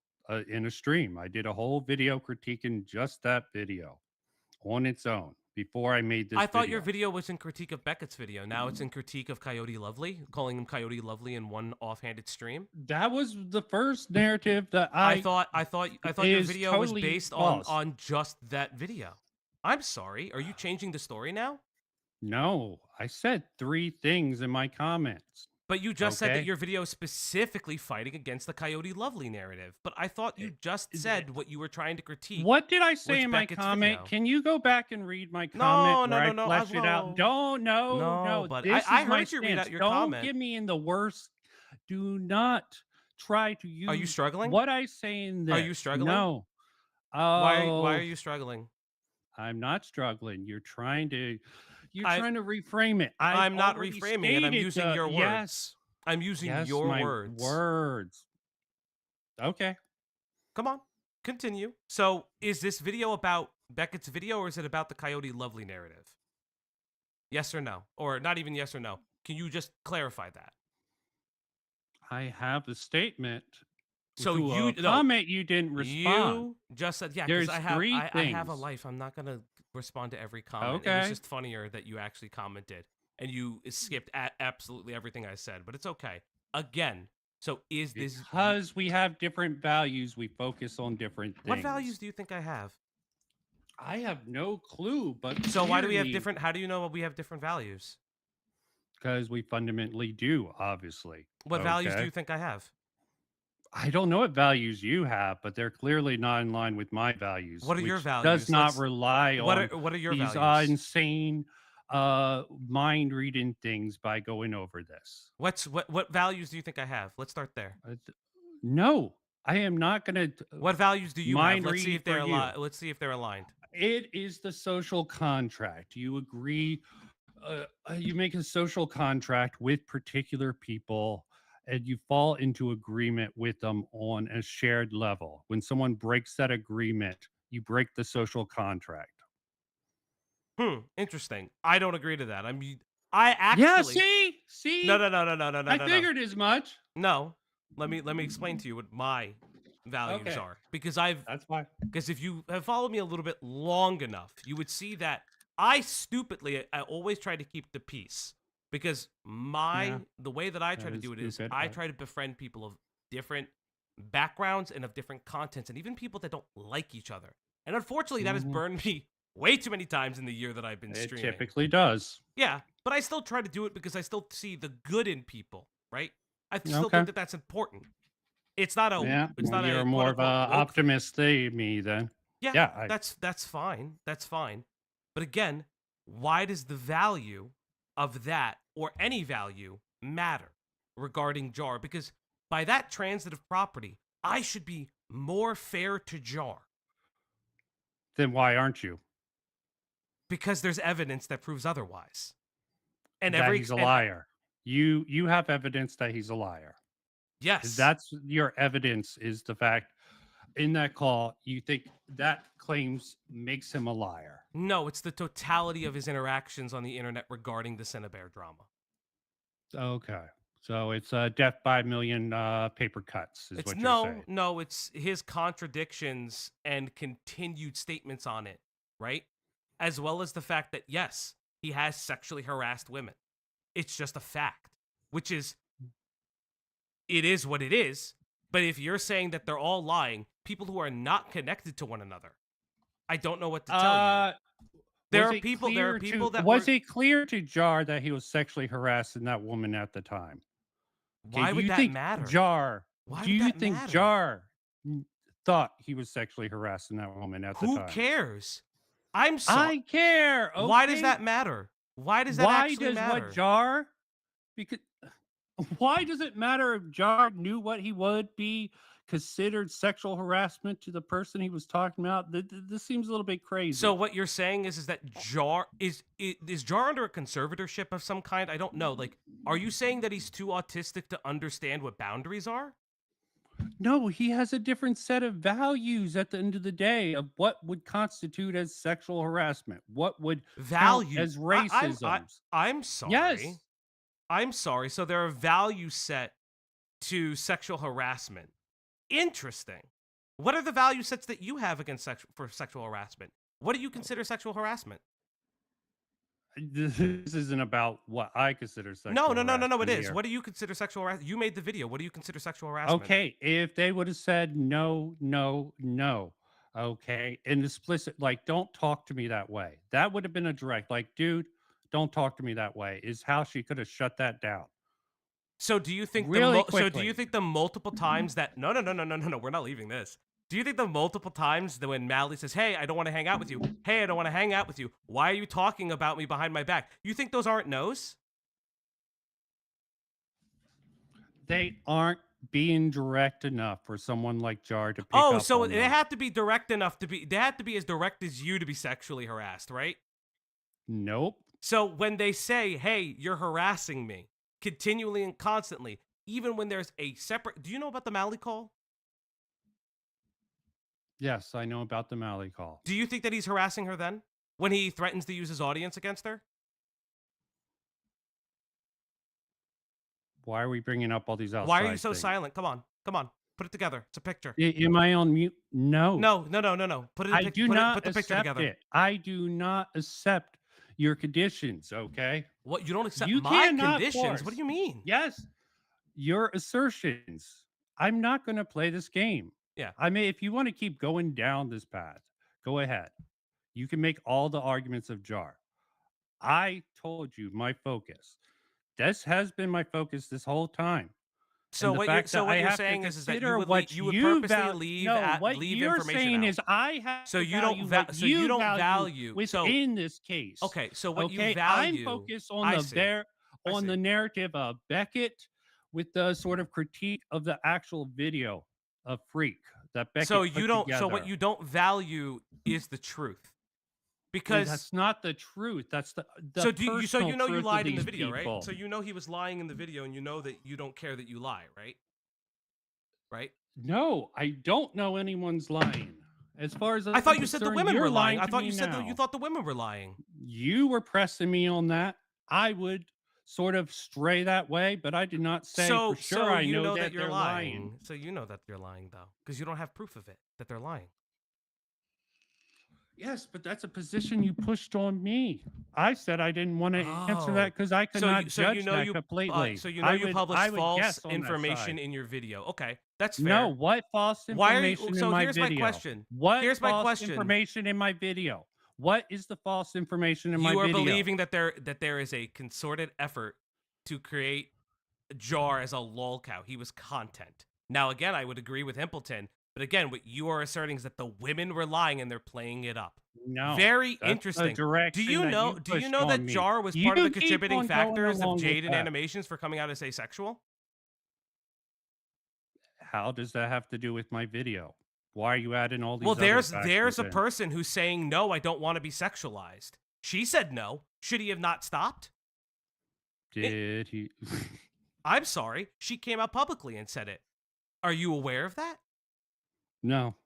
in a stream. I did a whole video critiquing just that video on its own before I made this
I thought your video was in critique of Becket's video. Now it's in critique of Coyote Lovely, calling him Coyote Lovely in one offhanded stream.
That was the first narrative that
I thought your video
totally
was based on just that video. I'm sorry. Are you changing the story now?
No, I said 3 things in my comments.
But you just said that your video is specifically fighting against the Coyote Lovely narrative. But I thought you just said what you were trying to critique.
What did I say in my
Beckett's
comment?
video.
Can you go back and read my comment?
No.
Flesh it out. Don't, no.
But
This
I
is my
heard you read
stance.
out your
Don't
comment.
get me in the worst. Do not try to use.
Are you struggling?
What I say in this.
Are you struggling?
No.
Why are you struggling?
I'm not struggling. You're trying to reframe it.
I'm not reframing it. I'm using your words.
Yes.
I'm using your
words. Okay.
Come on. Continue. So, is this video about Beckett's video, or is it about the Coyote Lovely narrative? Yes or no? Or not even yes or no. Can you just clarify that?
I have a statement.
So
you comment you didn't respond.
You just said, yeah,
because
I have a life. I'm not gonna respond to every comment.
Okay.
It was just funnier that you actually commented and you skipped absolutely everything I said, but it's okay. Again, so is this
because we have different values, we focus on different things.
What values do you think I have?
I have no clue, but
so why do we have different? How do you know we have different values?
Because we fundamentally do, obviously.
What values do you think I have?
I don't know what values you have, but they're clearly not in line with my values.
What are your values?
Does not rely on
what are your
these
values?
Insane mind reading things by going over this.
What values do you think I have? Let's start there.
No, I am not going to.
What values do you have? Let's see if they're aligned. Let's see if they're aligned.
It is the social contract. You agree. You make a social contract with particular people, and you fall into agreement with them on a shared level. When someone breaks that agreement, you break the social contract.
Interesting. I don't agree to that. I mean, I actually.
Yeah. See.
No.
I figured as much.
No. Let me explain to you what my values are, because
That's fine.
Because if you have followed me a little bit long enough, you would see that I always try to keep the peace, because the way that I try to do it is I try to befriend people of different backgrounds and of different contents, and even people that don't like each other. And unfortunately, that has burned me way too many times in the year that I've been streaming.
It typically does.
Yeah, but I still try to do it because I still see the good in people, right? I still think that that's important. It's not a. It's not
you're more of an optimist than me, then.
Yeah. That's fine. That's fine. But again, why does the value of that or any value matter regarding Jar? Because by that transitive property, I should be more fair to Jar.
Then why aren't you?
Because there's evidence that proves otherwise. And
he's a liar. You have evidence that he's a liar.
Yes.
That's your evidence, is the fact in that call you think that claims makes him a liar.
No, it's the totality of his interactions on the internet regarding the Cinnabear drama.
Okay. So it's death by a million paper cuts, is
It's
what you're saying.
no, it's his contradictions and continued statements on it, right? As well as the fact that, yes, he has sexually harassed women. It's just a fact, which is, it is what it is. But if you're saying that they're all lying, people who are not connected to one another, I don't know what to tell you. There are people that
was it clear to Jar that he was sexually harassing that woman at the time?
Why would that matter?
Do you think Jar thought he was sexually harassing that woman at the time?
Who cares? I'm sorry.
I care. Okay?
Why does that matter? Why does that actually matter?
What Jar? Because why does it matter if Jar knew what he would be considered sexual harassment to the person he was talking about? This seems a little bit crazy.
So what you're saying is that Jar is Jar under a conservatorship of some kind? I don't know. Like, are you saying that he's too autistic to understand what boundaries are?
No, he has a different set of values at the end of the day of what would constitute as sexual harassment, what would count as racism.
I'm sorry.
Yes.
I'm sorry. So there are values set to sexual harassment. Interesting. What are the value sets that you have against for sexual harassment? What do you consider sexual harassment?
This isn't about what I consider sexual harassment.
No, it is. What do you consider sexual harassment? You made the video. What do you consider sexual harassment?
Okay, if they would have said no, okay, and explicit, like, don't talk to me that way. That would have been a direct, like, dude, don't talk to me that way, is how she could have shut that down.
So do you think so do you think the multiple times that no, we're not leaving this. Do you think the multiple times that when Mally says, "Hey, I don't want to hang out with you. Hey, I don't want to hang out with you. Why are you talking about me behind my back?" You think those aren't no's?
They aren't being direct enough for someone like Jar to pick up.
Oh, so they have to be direct enough to be. They have to be as direct as you to be sexually harassed, right?
Nope.
So when they say, "Hey, you're harassing me," continually and constantly, even when there's a separate. Do you know about the Mally call?
Yes, I know about the Mally call.
Do you think that he's harassing her then? When he threatens to use his audience against her?
Why are we bringing up all these outside
Why are you so
things?
silent? Come on. Put it together. It's a picture.
Am I on mute? No.
No. Put it.
I do not
put the picture
accept
together.
it. I do not accept your conditions. Okay.
What, you don't accept
You
my
cannot
conditions?
force.
What do you mean?
Yes, your assertions. I'm not going to play this game.
Yeah.
I mean, if you want to keep going down this path, go ahead. You can make all the arguments of Jar. I told you my focus. This has been my focus this whole time.
So what you're saying is that you would purposely leave information out.
I have
so you don't value
within this case.
Okay, so what you value.
I'm focused on the narrative of Becket with the sort of critique of the actual video of Freak that Becket put together.
So what you don't value is the truth. Because
that's not the truth. That's the
so you know you lied in the video,
people.
Right? So you know he was lying in the video, and you know that you don't care that you lie, right? Right?
No, I don't know anyone's lying. As far as
I thought you said the women were lying. I thought you
said
that you thought the women were lying.
You were pressing me on that. I would sort of stray that way, but I did not say for sure. I know that you're lying.
So you know that they're lying, though, because you don't have proof of it that they're lying.
Yes, but that's a position you pushed on me. I said I didn't want to answer that because I could not judge that completely.
So you know you published false information in your video. Okay, that's fair.
No, what false information in my video?
Here's my question.
Here's my question. Information in my video. What is the false information in my video?
You are believing that there is a concerted effort to create Jar as a lolcow. He was content. Now, again, I would agree with Himpleton. But again, what you are asserting is that the women were lying and they're playing it up.
No,
very interesting. Do you know that Jar was part of the contributing factors of Jaden Animations for coming out as asexual?
How does that have to do with my video? Why are you adding all these?
Well, there's a person who's saying no, I don't want to be sexualized. She said no. Should he have not stopped?
Did he?
I'm sorry. She came out publicly and said it. Are you aware of that?
No.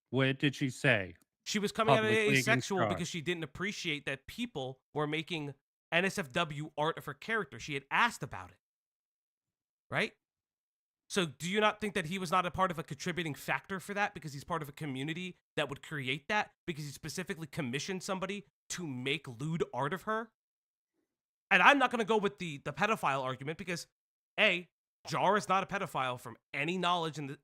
What did she say?
She was coming out as asexual because she didn't appreciate that people were making NSFW art of her character. She had asked about it. right? So do you not think that he was not a part of a contributing factor for that because he's part of a community that would create that because he specifically commissioned somebody to make lewd art of her? And I'm not going to go with the pedophile argument because A, Jar is not a pedophile from any knowledge in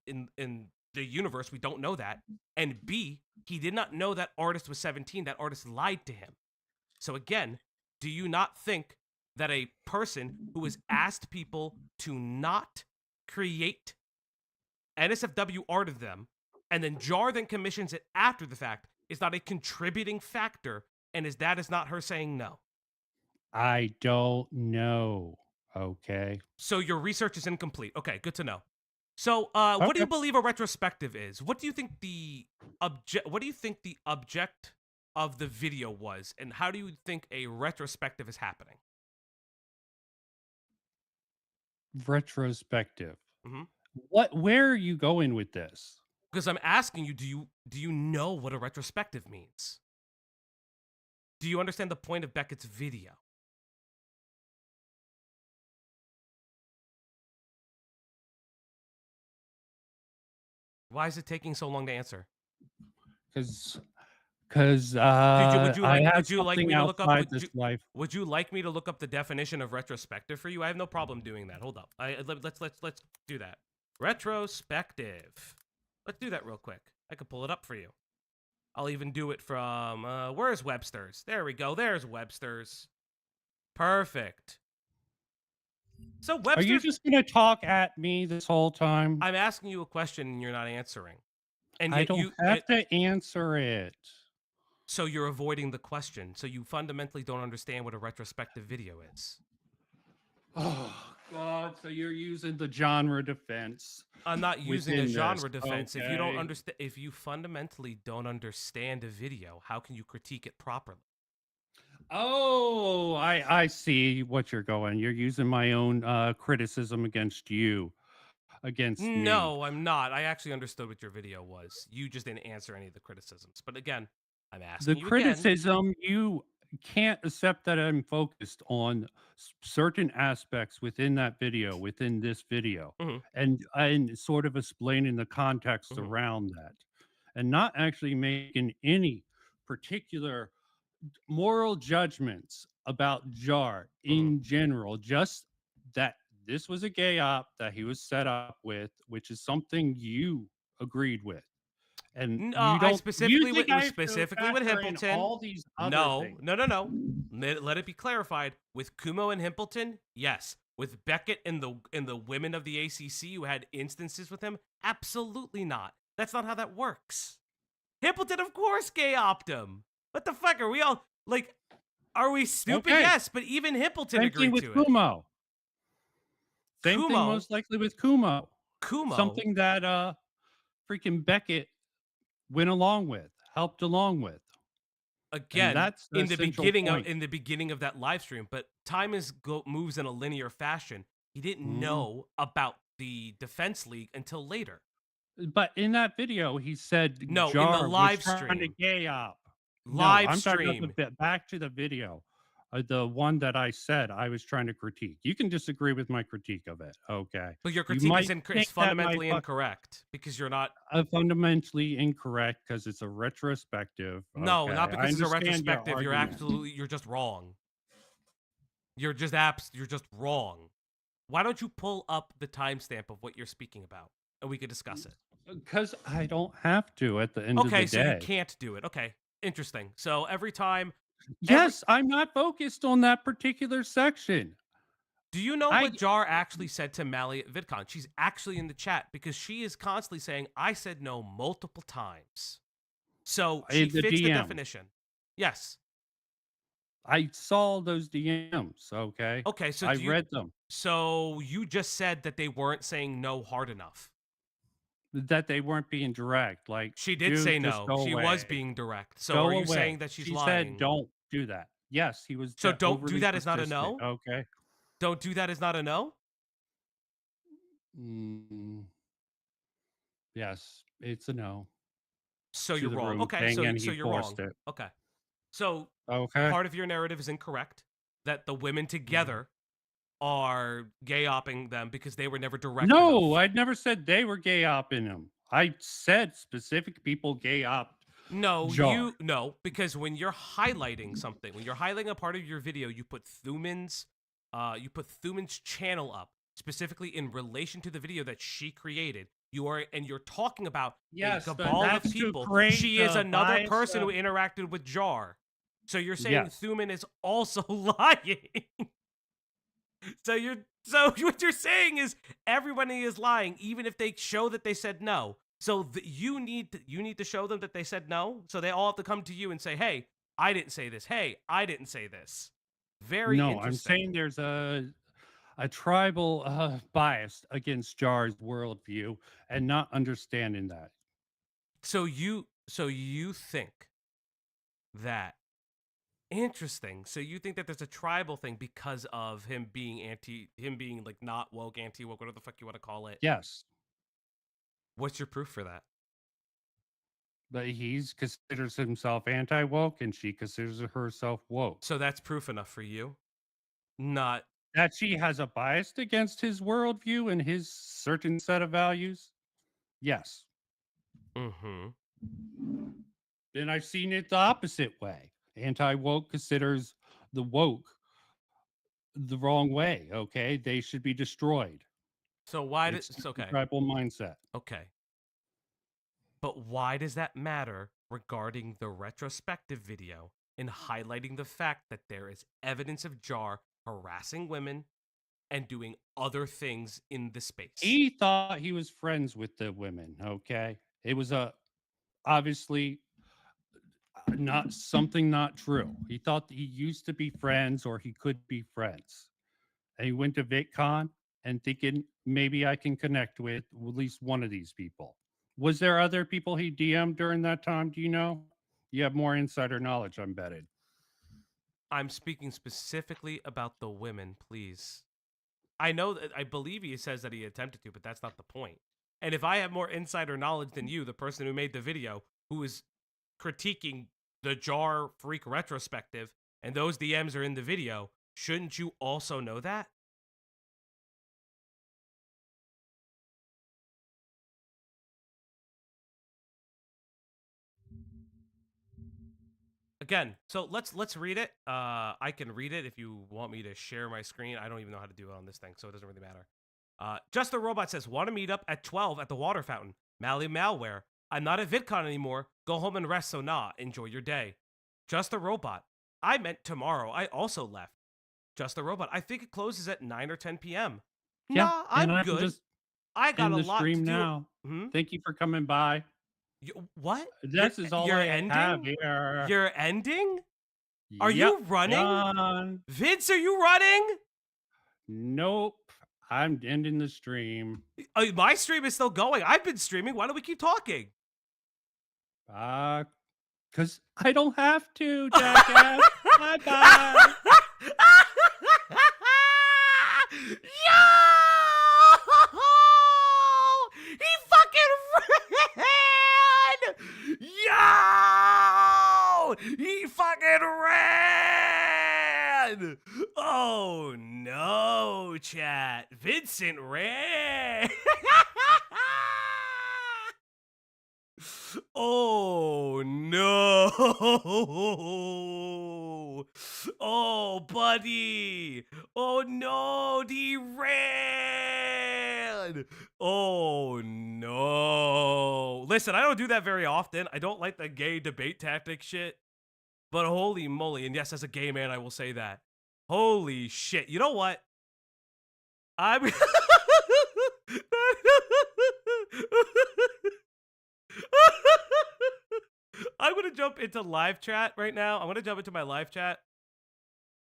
the universe. We don't know that. And B, he did not know that artist was 17. That artist lied to him. So again, do you not think that a person who has asked people to not create NSFW art of them, and then Jar then commissions it after the fact, is not a contributing factor, and his dad is not her saying no?
I don't know. Okay.
So your research is incomplete. Okay, good to know. So, what do you believe a retrospective is? What do you think the object of the video was, and how do you think a retrospective is happening?
Retrospective.
Mm-hmm.
Where are you going with this?
Because I'm asking you, do you know what a retrospective means? Do you understand the point of Becket's video? Why is it taking so long to answer?
Because
would you like me to look up
would
you like me to look up the definition of retrospective for you? I have no problem doing that. Hold up. Let's do that. Retrospective. Let's do that real quick. I could pull it up for you. I'll even do it from where's Webster's? There we go. There's Webster's. Perfect. So Webster,
are you just gonna talk at me this whole time?
I'm asking you a question and you're not answering. And
I don't have to answer it.
So you're avoiding the question. So you fundamentally don't understand what a retrospective video is.
Oh God! So you're using the genre defense.
I'm not using a genre defense. Okay. If you don't understand, if you fundamentally don't understand a video, how can you critique it properly?
Oh, I see what you're going. You're using my own criticism against you. Against me.
No, I'm not. I actually understood what your video was. You just didn't answer any of the criticisms. But again, I'm asking you
criticism, you can't accept that I'm focused on certain aspects within that video, within this video, and sort of explaining the context around that, and not actually making any particular moral judgments about Jar in general, just that this was a gay op that he was set up with, which is something you agreed with. And you don't
specifically with Himpleton.
All these other things.
No. Let it be clarified. With Kumo and Himpleton, yes. With Becket and the women of the ACC who had instances with him, absolutely not. That's not how that works. Himpleton, of course, gay opt him. What the fuck are we all like? Are we stupid? Okay. Yes, but even Himpleton agreed to it.
Kumo. Same thing most likely with Kumo. Something that freaking Becket went along with, helped along with.
Again, that's in the beginning of that live stream, but time moves in a linear fashion. He didn't know about the Defense League until later.
But in that video, he said
no.
Jar
in the live
was
stream,
to gay op.
Live stream.
Back to the video. The one that I said I was trying to critique. You can disagree with my critique of it, okay?
But your critique is fundamentally incorrect because you're not
fundamentally incorrect because it's a retrospective.
No, not because it's a retrospective. You're just wrong. You're just wrong. Why don't you pull up the timestamp of what you're speaking about and we could discuss it?
Because I don't have to at the end of the day.
Okay, so you can't do it. Okay, interesting. So every time.
Yes, I'm not focused on that particular section.
Do you know what Jar actually said to Mally at VidCon? She's actually in the chat because she is constantly saying, I said no multiple times. So she fits the definition. Yes.
I saw those DMs, okay?
Okay, so
I read them.
So you just said that they weren't saying no hard enough.
That they weren't being direct. Like
she did say no. She was being direct. So are you saying that she's lying?
She said don't do that. Yes, he was.
So don't do that is not a no?
Okay.
Don't do that is not a no?
Yes, it's a no.
So you're wrong. Okay, so you're wrong. Okay. So part of your narrative is incorrect. That the women together are gay-opping them because they were never direct
No,
enough.
I'd never said they were gay-opping him. I said specific people gay-opped
No,
Jar.
no, because when you're highlighting something, when you're highlighting a part of your video, you put Thuman's channel up specifically in relation to the video that she created. You're talking about
Yes,
a
but
cabal of
that's to
people.
create
She is
the
another
bias
person
of-
who interacted with Jar. So you're saying
Yes.
Thuman is also lying. So what you're saying is everybody is lying, even if they show that they said no. So you need to show them that they said no. So they all have to come to you and say, "Hey, I didn't say this. Hey, I didn't say this." Very
No,
interesting.
I'm saying there's a tribal bias against Jar's worldview and not understanding that.
So you think that interesting. So you think that there's a tribal thing because of him being like not woke, anti-woke, whatever the fuck you want to call it.
Yes.
What's your proof for that?
But he considers himself anti-woke and she considers herself woke.
So that's proof enough for you? Not
that she has a bias against his worldview and his certain set of values? Yes.
Mm-hmm.
Then I've seen it the opposite way. Anti-woke considers the woke the wrong way. Okay, they should be destroyed.
So why
it's
does okay?
Tribal mindset.
Okay. But why does that matter regarding the retrospective video in highlighting the fact that there is evidence of Jar harassing women and doing other things in the space?
He thought he was friends with the women. Okay, it was obviously not true. He thought he used to be friends or he could be friends. And he went to VidCon and thinking maybe I can connect with at least one of these people. Was there other people he DM'd during that time? Do you know? You have more insider knowledge, I'm betting.
I'm speaking specifically about the women, please. I know that I believe he says that he attempted to, but that's not the point. And if I have more insider knowledge than you, the person who made the video, who is critiquing the Jar Freak retrospective, and those DMs are in the video, shouldn't you also know that? Again, so let's read it. I can read it if you want me to share my screen. I don't even know how to do it on this thing, so it doesn't really matter. Just the Robot says, want to meet up at 12 at the water fountain. Mally Malware. I'm not at VidCon anymore. Go home and rest, so nah. Enjoy your day. Just the Robot. I meant tomorrow. I also left. Just the Robot. I think it closes at 9 or 10 p.m.
Yeah,
nah, I'm good.
Just
I got a lot to do.
Now.
Hmm?
Thank you for coming by.
What?
This is all I have here.
You're ending? Are you running?
Done.
Vince, are you running?
Nope. I'm ending the stream.
My stream is still going. I've been streaming. Why don't we keep talking?
Because I don't have to, jackass. Bye-bye.
Yo! He fucking ran! Yo! He fucking ran! Oh no, chat. Vincent ran! Oh no! Oh, buddy! Oh no! He ran! Oh no! Listen, I don't do that very often. I don't like the gay debate tactic shit. But holy moly, and yes, as a gay man, I will say that. Holy shit. You know what? I'm I'm gonna jump into live chat right now. I'm gonna jump into my live chat.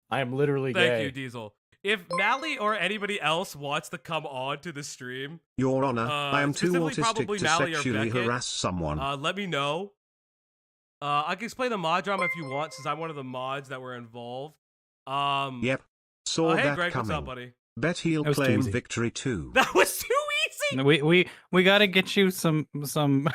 I am literally gay.
Thank you, Diesel. If Mally or anybody else wants to come on to the stream,
Your Honor, I am too autistic to
Mally
sexually
Becket,
harass someone.
let me know. I can explain the mod drama if you want, since I'm one of the mods that were involved.
Yep. Saw
hey,
that
Greg,
coming.
what's up, buddy?
Bet he'll
That was too
claim
easy.
victory too.
That was too easy.
No, we gotta get you some we gotta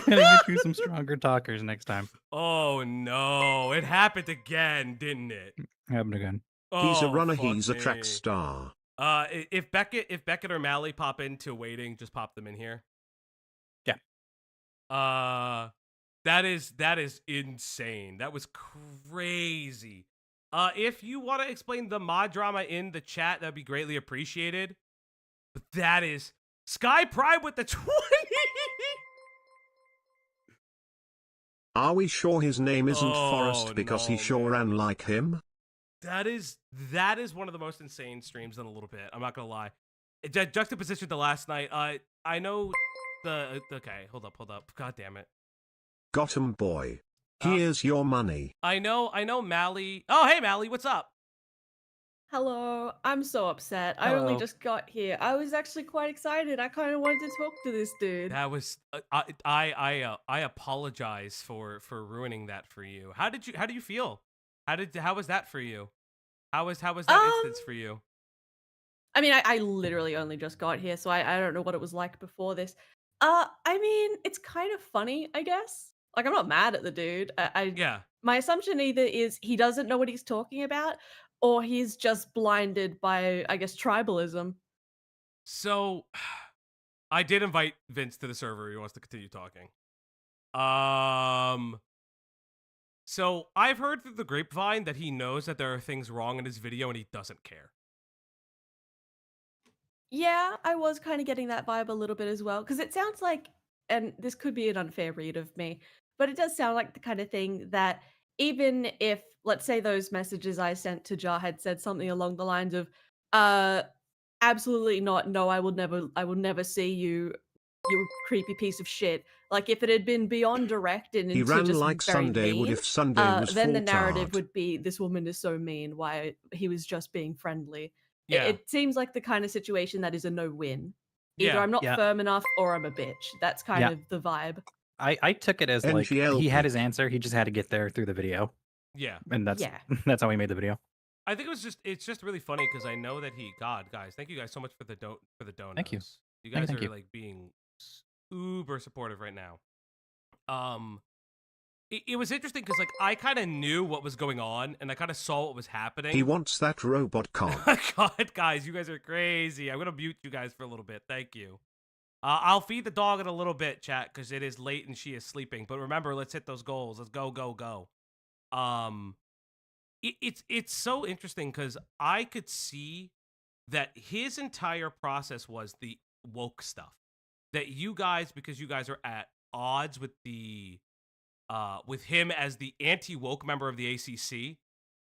get you some stronger talkers next time.
Oh no, it happened again, didn't it?
Happened again.
He's a
Oh,
runner,
fuck
he's a track
me.
star.
If Becket or Mally pop into waiting, just pop them in here.
Yeah.
That is insane. That was crazy. If you want to explain the mod drama in the chat, that'd be greatly appreciated. But that is Sky Prime with the 20.
Are we sure his name isn't
Oh,
Forrest because he
no,
sure
man.
ran like him?
That is one of the most insane streams in a little bit. I'm not gonna lie. Juxtaposition to last night. I know the okay. Hold up. God damn it.
Got him, boy. Here's your money.
I know Mally. Oh, hey Mally, what's up?
Hello, I'm so upset. I only
Hello.
just got here. I was actually quite excited. I kind of wanted to talk to this dude.
That was I apologize for ruining that for you. How do you feel? How was that for you? How was that instance for you?
I mean, I literally only just got here, so I don't know what it was like before this. I mean, it's kind of funny, I guess. Like, I'm not mad at the dude.
Yeah.
My assumption either is he doesn't know what he's talking about, or he's just blinded by, I guess, tribalism.
So, I did invite Vince to the server. He wants to continue talking. So I've heard through the grapevine that he knows that there are things wrong in his video and he doesn't care.
Yeah, I was kind of getting that vibe a little bit as well, because it sounds like, and this could be an unfair read of me, but it does sound like the kind of thing that even if, let's say, those messages I sent to Jar had said something along the lines of, absolutely not, no, I will never see you, you creepy piece of shit. Like, if it had been beyond direct and
He
into
ran
just
like
very
Sunday would
mean,
if Sunday was
then the
full
narrative
tard.
would be, this woman is so mean, why he was just being friendly.
Yeah.
It seems like the kind of situation that is a no-win. Either
Yeah.
I'm not
Yeah.
firm enough or I'm a bitch. That's kind
Yeah.
of the vibe.
I took it as like
NGL
he had his
pick.
answer. He just had to get there through the video,
Yeah.
and that's
Yeah.
that's how he made the video.
I think it's just really funny because I know that guys, thank you guys so much for the donuts.
Thank you.
You guys
Thank
are
you.
like being uber supportive right now. It was interesting because like I kind of knew what was going on and I kind of saw what was happening.
He wants that robot cop.
God, guys, you guys are crazy. I'm gonna mute you guys for a little bit. Thank you. I'll feed the dog in a little bit, chat, because it is late and she is sleeping. But remember, let's hit those goals. Let's go. It's so interesting because I could see that his entire process was the woke stuff. That you guys, because you guys are at odds with the with him as the anti-woke member of the ACC,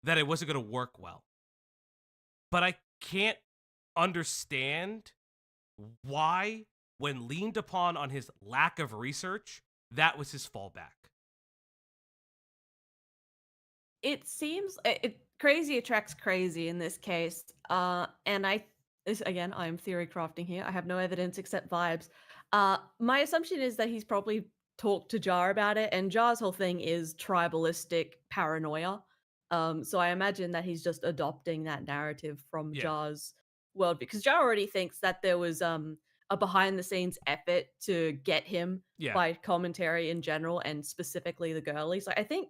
that it wasn't going to work well. But I can't understand why, when leaned upon on his lack of research, that was his fallback.
It seems crazy attracts crazy in this case. And again, I'm theory crafting here. I have no evidence except vibes. My assumption is that he's probably talked to Jar about it, and Jar's whole thing is tribalistic paranoia. So I imagine that he's just adopting that narrative from Jar's world, because Jar already thinks that there was a behind the scenes effort to get him by commentary in general and specifically the girlies. Like, I think,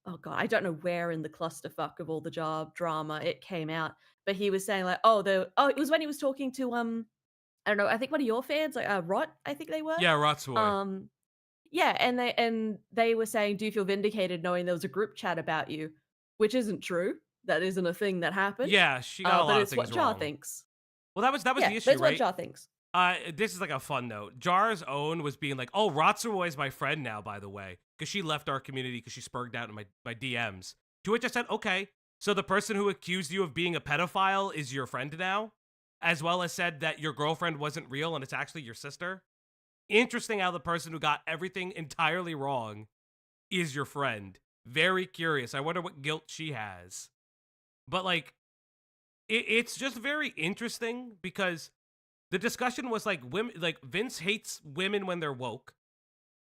oh god, I don't know where in the clusterfuck of all the Jar drama it came out, but he was saying like, it was when he was talking to I don't know, I think one of your fans, like Rot, I think they were.
Yeah, Rot's boy.
Yeah, and they were saying, do you feel vindicated knowing there was a group chat about you? Which isn't true. That isn't a thing that happened.
Yeah, she got a lot of things wrong.
But it's what Jar thinks.
Well, that was the issue,
that's
right?
what Jar thinks.
This is like a fun note. Jar's own was being like, oh, Rotsuroy is my friend now, by the way, because she left our community because she spurged out in my DMs. To which I said, okay, so the person who accused you of being a pedophile is your friend now, as well as said that your girlfriend wasn't real and it's actually your sister. Interesting how the person who got everything entirely wrong is your friend. Very curious. I wonder what guilt she has. But like, it's just very interesting because the discussion was like women, like Vince hates women when they're woke.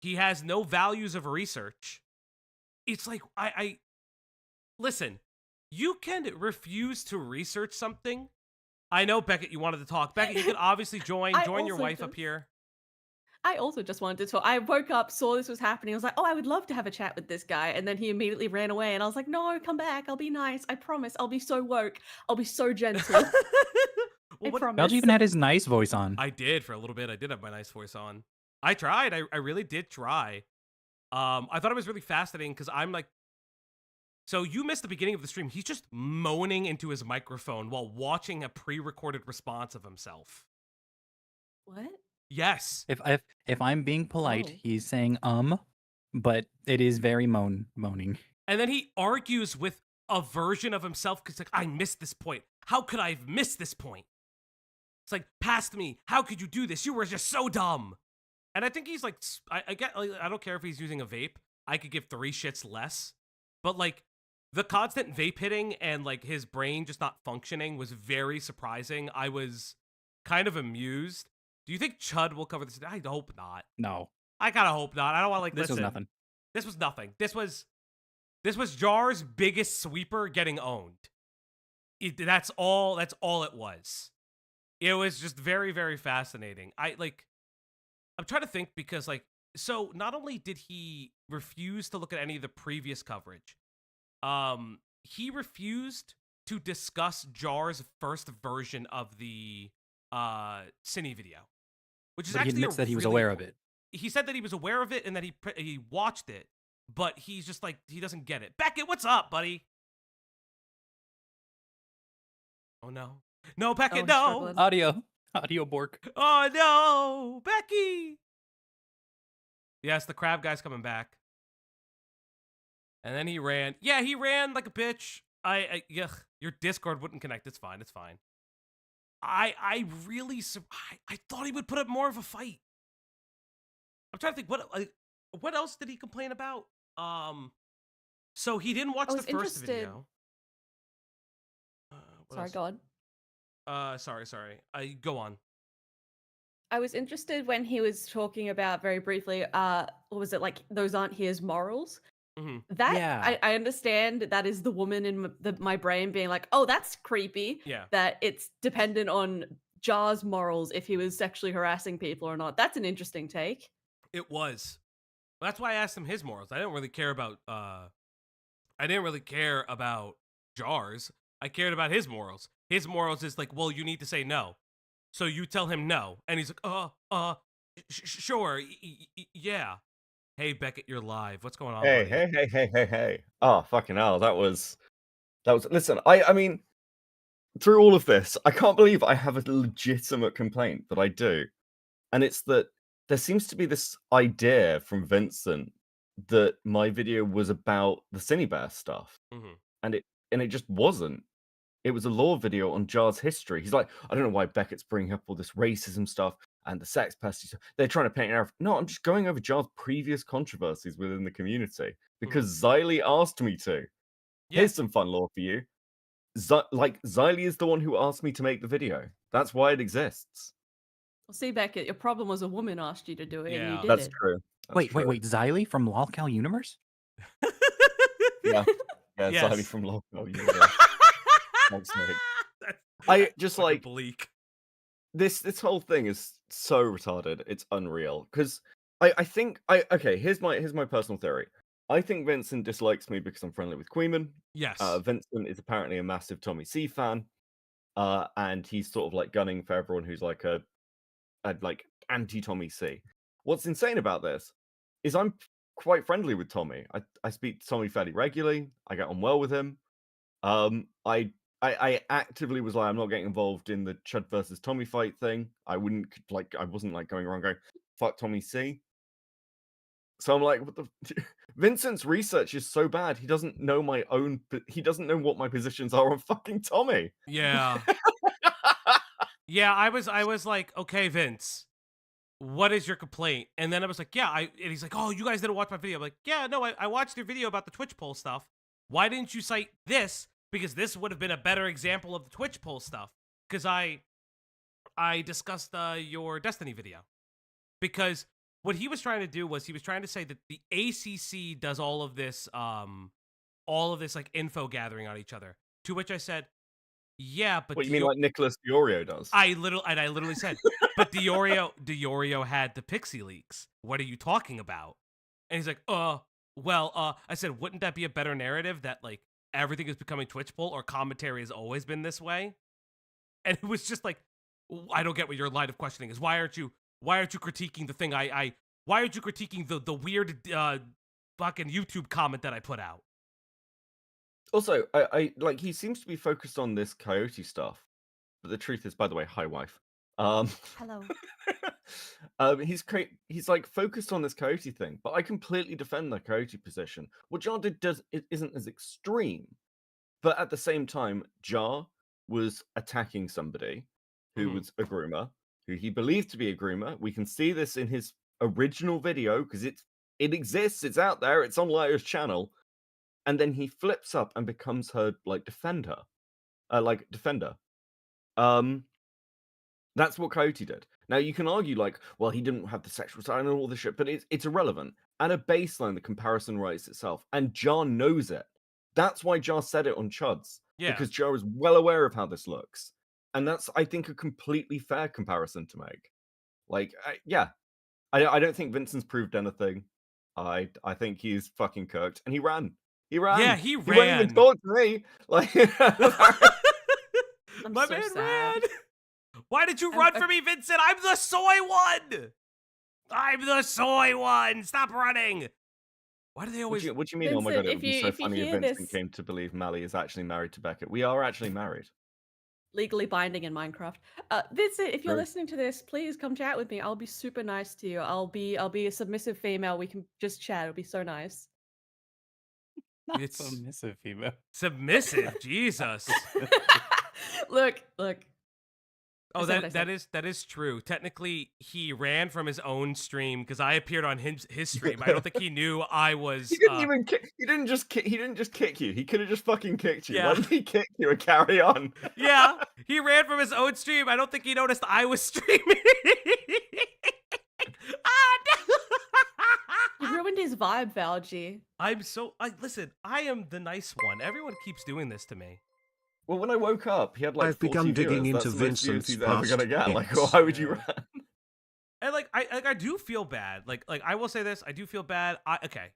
He has no values of research. It's like, I listen, you can refuse to research something. I know, Becket, you wanted to talk. Becket, you can obviously join your wife up here.
I also just wanted to talk. I woke up, saw this was happening. I was like, oh, I would love to have a chat with this guy. And then he immediately ran away. And I was like, no, come back. I'll be nice. I promise. I'll be so woke. I'll be so gentle. I promise.
Belge even had his nice voice on.
I did for a little bit. I did have my nice voice on. I tried. I really did try. I thought it was really fascinating because I'm like, so you missed the beginning of the stream. He's just moaning into his microphone while watching a pre-recorded response of himself.
What?
Yes.
If I'm being polite,
Oh.
he's saying but it is very moaning.
And then he argues with a version of himself because like, I missed this point. How could I have missed this point? It's like, past me. How could you do this? You were just so dumb. And I think he's like, I get, like, I don't care if he's using a vape. I could give 3 shits less. But like, the constant vape hitting and like his brain just not functioning was very surprising. I was kind of amused. Do you think Chud will cover this? I hope not.
No.
I kind of hope not. I don't want to like,
This was
listen.
nothing.
This was nothing. This was Jar's biggest sweeper getting owned. That's all it was. It was just very, very fascinating. I'm trying to think because like, so not only did he refuse to look at any of the previous coverage, he refused to discuss Jar's first version of the Cine video, which is
But he
actually
admits that he was
really
aware of
cool-
it.
He said that he was aware of it and that he watched it, but he's just like, he doesn't get it. Becket, what's up, buddy? Oh no. No, Becket,
he's
no.
struggling.
Audio bork.
Oh no, Becky. Yes, the crab guy's coming back. And then he ran. Yeah, he ran like a bitch. Yuck, your Discord wouldn't connect. It's fine. It's fine. I really, I thought he would put up more of a fight. I'm trying to think what else did he complain about? So he didn't watch
I
the
was
first
interested-
video. What
Sorry,
else?
go on.
Sorry. Go on.
I was interested when he was talking about very briefly, what was it, like, those aren't his morals?
Mhm.
That,
Yeah.
I understand that is the woman in my brain being like, oh, that's creepy.
Yeah.
That it's dependent on Jar's morals if he was sexually harassing people or not. That's an interesting take.
It was. That's why I asked him his morals. I didn't really care about Jar's. I cared about his morals. His morals is like, well, you need to say no. So you tell him no. And he's like, sure, yeah. Hey, Becket, you're live. What's going on, buddy?
Hey. Oh, fucking hell. That was, listen, I mean, through all of this, I can't believe I have a legitimate complaint, but I do. And it's that there seems to be this idea from Vincent that my video was about the Cinebear stuff.
Mhm.
And it just wasn't. It was a lore video on Jar's history. He's like, I don't know why Beckett's bringing up all this racism stuff and the sex pest stuff. They're trying to paint an arrow. No, I'm just going over Jar's previous controversies within the community because Xylee asked me to.
Yeah.
Here's some fun lore for you. Xylee is the one who asked me to make the video. That's why it exists.
Well, see, Beckett, your problem was a woman asked you to do it and
Yeah.
you did
That's
it.
true. That's
Wait,
true.
Xylee from Lolcow Universe?
Yeah,
Yes.
Xylee from Lolcow. Yeah. Thanks, mate. I just
Fucking
like
bleak.
this whole thing is so retarded. It's unreal. Because I think okay, here's my personal theory. I think Vincent dislikes me because I'm friendly with Queeman.
Yes.
Vincent is apparently a massive Tommy C fan. And he's sort of like gunning for everyone who's like a like anti-Tommy C. What's insane about this is I'm quite friendly with Tommy. I speak to Tommy fairly regularly. I get on well with him. I actively was like, I'm not getting involved in the Chud versus Tommy fight thing. I wasn't like going around going, fuck Tommy C. So I'm like, what the Vincent's research is so bad. He doesn't know he doesn't know what my positions are on fucking Tommy.
Yeah. Yeah, I was like, okay, Vince, what is your complaint? And then I was like, yeah, and he's like, oh, you guys didn't watch my video. I'm like, yeah, no, I watched your video about the Twitch poll stuff. Why didn't you cite this? Because this would have been a better example of the Twitch poll stuff. Because I discussed your Destiny video. Because what he was trying to do was he was trying to say that the ACC does all of this like info gathering on each other. To which I said, Yeah, but
What you mean, like Nicholas Diorio does?
I literally said, but Diorio had the Pixie leaks. What are you talking about? And he's like, well, I said, wouldn't that be a better narrative that like everything is becoming Twitchable or commentary has always been this way? And it was just like, I don't get what your line of questioning is. Why aren't you critiquing the thing why aren't you critiquing the weird fucking YouTube comment that I put out?
Also, I like he seems to be focused on this Coyote stuff, but the truth is, by the way, hi wife.
Hello.
He's like focused on this Coyote thing, but I completely defend the Coyote position. What Jar does isn't as extreme, but at the same time, Jar was attacking somebody who was a groomer, who he believed to be a groomer. We can see this in his original video because it exists, it's out there, it's on Liar's channel. And then he flips up and becomes her like defender. That's what Coyote did. Now you can argue like, well, he didn't have the sexual side and all this shit, but it's irrelevant. At a baseline, the comparison writes itself, and Jar knows it. That's why Jar said it on Chuds.
Yeah.
Because Jar is well aware of how this looks. And that's, I think, a completely fair comparison to make. Like, I don't think Vincent's proved anything. I think he's fucking cooked. And he ran. He ran.
Yeah, he
He won't even
ran.
talk to me. Like,
My
man ran. Why did you run for me, Vincent? I'm the soy one. I'm the soy one. Stop running. Why do they always?
What do you mean? Oh my god, it would be so
if you
funny if
hear
Vincent
this-
came to believe Mally is actually married to Becket. We are actually married.
Legally binding in Minecraft. Vincent, if you're
True.
listening to this, please come chat with me. I'll be super nice to you. I'll be a submissive female. We can just chat. It'll be so nice.
It's
Submissive female.
submissive. Jesus.
Look.
Oh,
That's not what I
that is true. Technically, he ran from his own stream because I appeared on his stream. I don't think he knew I was.
He didn't even kick. He didn't just kick you. He could have just fucking kicked you.
Yeah.
Why did he kick you and carry on?
Yeah, he ran from his own stream. I don't think he noticed I was streaming.
You ruined his vibe, Valji.
Listen. I am the nice one. Everyone keeps doing this to me.
Well, when I woke up, he had like
I've
40
begun digging
viewers.
into
That's the most views
Vincent's
he's ever gonna
past
get. Like,
hits.
why would you run?
And I do feel bad. Like I will say this. I do feel bad. Okay.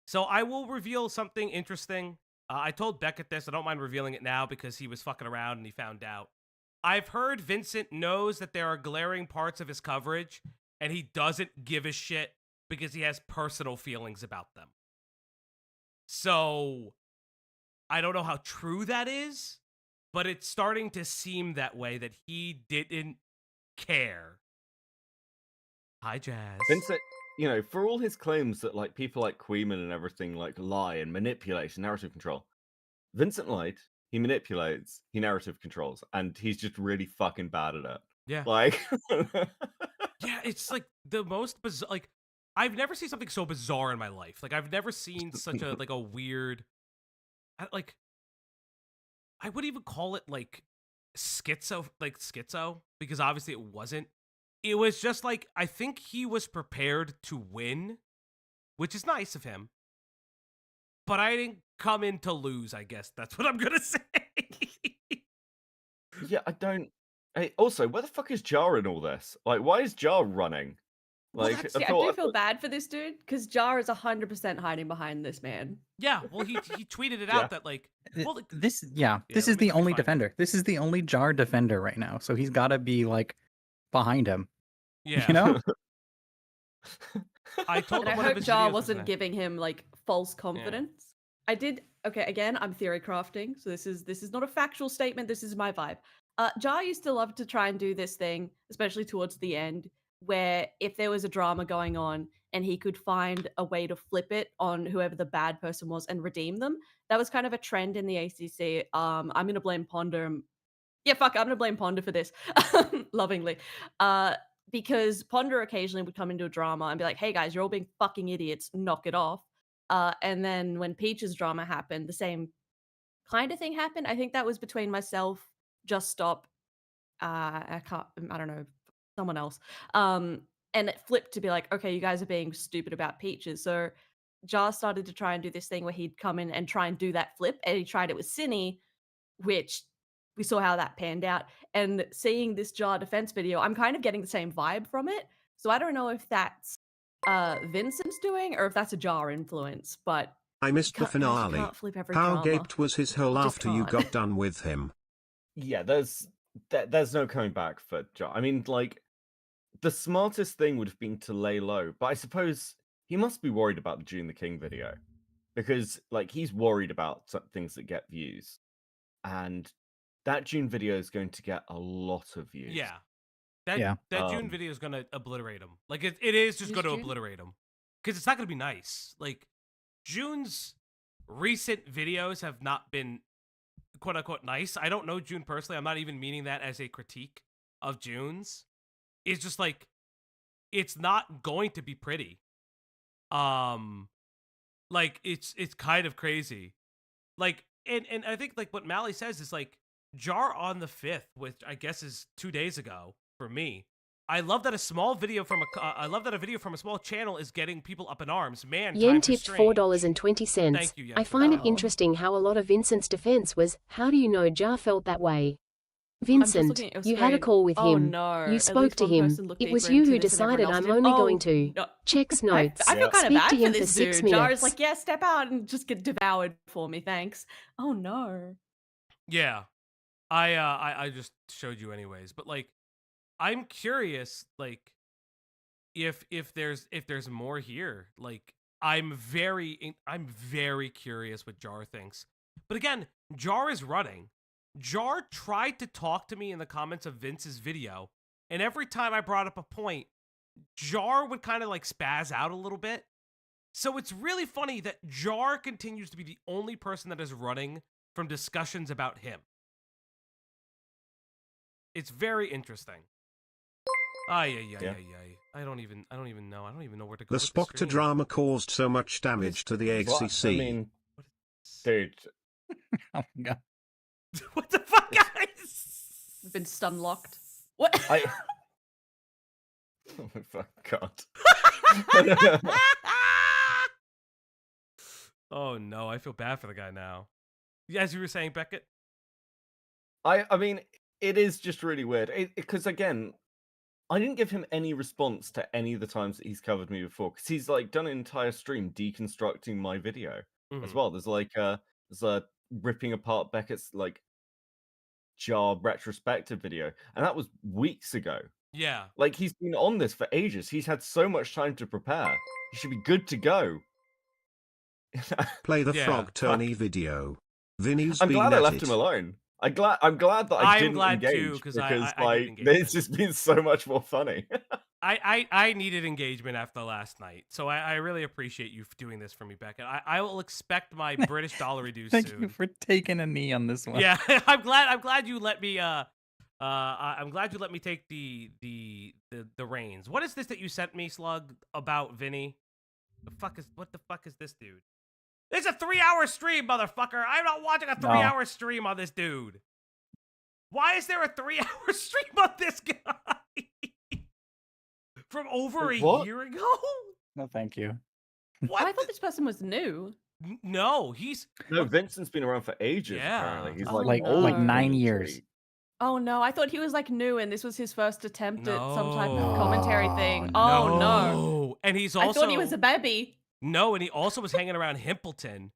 So I will reveal something interesting. I told Becket this. I don't mind revealing it now because he was fucking around and he found out. I've heard Vincent knows that there are glaring parts of his coverage and he doesn't give a shit because he has personal feelings about them. So I don't know how true that is, but it's starting to seem that way, that he didn't care. Hi, Jazz.
Vincent, for all his claims that like people like Queeman and everything like lie and manipulate and narrative control, Vincent lied. He manipulates. He narrative controls, and he's just really fucking bad at it.
Yeah.
Like,
yeah, it's like the most bizarre. Like, I've never seen something so bizarre in my life. Like, I've never seen such a like a weird. Like, I would even call it like schizo, because obviously it wasn't. It was just like, I think he was prepared to win, which is nice of him. But I didn't come in to lose, I guess. That's what I'm going to say.
yeah, I don't. Hey, also, where the fuck is Jar in all this? Like, why is Jar running? Like,
See, I do feel bad for this dude because Jar is 100% hiding behind this man.
Yeah, well, he tweeted it out that like, well,
this is
let
the
me
only
find it.
defender. This is the only Jar defender right now. So he's got to be like behind him.
yeah,
You know?
I told
And I
him one of
hope
his
Jar
videos was
wasn't
gonna-
giving him like false confidence. I did. Okay, again, I'm theory crafting, so this is not a factual statement. This is my vibe. Jar used to love to try and do this thing, especially towards the end, where if there was a drama going on and he could find a way to flip it on whoever the bad person was and redeem them. That was kind of a trend in the ACC. I'm gonna blame Ponder. Yeah, fuck, I'm gonna blame Ponder for this, lovingly. Because Ponder occasionally would come into a drama and be like, "Hey guys, you're all being fucking idiots. Knock it off." And then when Peach's drama happened, the same kind of thing happened. I think that was between myself, Just Stop, I don't know, someone else. And it flipped to be like, okay, you guys are being stupid about Peaches. So Jar started to try and do this thing where he'd come in and try and do that flip, and he tried it with Cinny, which we saw how that panned out. And seeing this Jar defense video, I'm kind of getting the same vibe from it. So I don't know if that's Vincent's doing or if that's a Jar influence, but
I missed the
guys, you
finale.
can't flip every
How
drama.
gaped was his hole
You just
after you
can't.
got done with him?
Yeah, there's no coming back for Jar. I mean, like, the smartest thing would have been to lay low, but I suppose he must be worried about the June the King video because, like, he's worried about things that get views, and that June video is going to get a lot of views.
Yeah. That June video is going to obliterate him. Like, it is just going to obliterate him. Because it's not going to be nice. Like, June's recent videos have not been, quote-unquote, nice. I don't know June personally. I'm not even meaning that as a critique of June's. It's just, like, it's not going to be pretty. Like, it's kind of crazy. Like, and I think, like, what Mally says is, like, Jar on the 5th, which I guess is 2 days ago for me. I love that a video from a small channel is getting people up in arms. Man,
Yen tipped $4.20.
Thank you, Yen,
I
for
find
that.
it interesting how a lot of Vincent's defense was, how do you know Jar felt that way? Vincent, you had a call with him.
No.
You spoke to him. It was you who decided I'm only going to. Checks notes.
I feel kind of
Speak
bad
to
for
him
this
for 6
dude. Jar
minutes.
is like, yeah, step out and just get devoured for me, thanks. Oh no.
Yeah. I just showed you anyways, but like I'm curious like if there's more here. Like I'm very curious what Jar thinks. But again, Jar is running. Jar tried to talk to me in the comments of Vince's video, and every time I brought up a point, Jar would kind of like spaz out a little bit. So it's really funny that Jar continues to be the only person that is running from discussions about him. It's very interesting. I don't even know. I don't even know where to go.
The Spoctor drama caused so much damage to the ACC.
I mean, dude.
Oh my god.
What the fuck, guys?
We've been stun locked. What?
Oh my fuck god.
Oh no, I feel bad for the guy now. As you were saying, Becket?
I mean, it is just really weird. Because again, I didn't give him any response to any of the times that he's covered me before. Because he's like done an entire stream deconstructing my video as well. There's like there's a ripping apart Beckett's like Jar retrospective video, and that was weeks ago.
Yeah.
Like he's been on this for ages. He's had so much time to prepare. He should be good to go.
Play the frog tourney video. Vinny's
I'm
been
glad I
at
left
it.
him alone. I'm glad that I didn't engage
too, because
because
I
like it's just been so much more funny.
I needed engagement after last night, so I really appreciate you doing this for me, Becket. I will expect my British dollar reduced
Thank
soon.
you for taking a knee on this one.
Yeah, I'm glad you let me I'm glad you let me take the reins. What is this that you sent me, Slug, about Vinny? What the fuck is this dude? It's a 3-hour stream, motherfucker. I'm not watching a 3-hour stream on this dude. Why is there a 3-hour stream on this guy? From over a year ago?
No, thank you.
What?
I thought this person was new.
No,
Vincent's been around for ages.
Yeah.
Apparently, he's
Like
no.
9 years.
Oh no, I thought he was like new and this was his first attempt at some type of commentary thing. Oh no.
And he's also
I thought he was a baby.
No, and he also was hanging around Himpleton,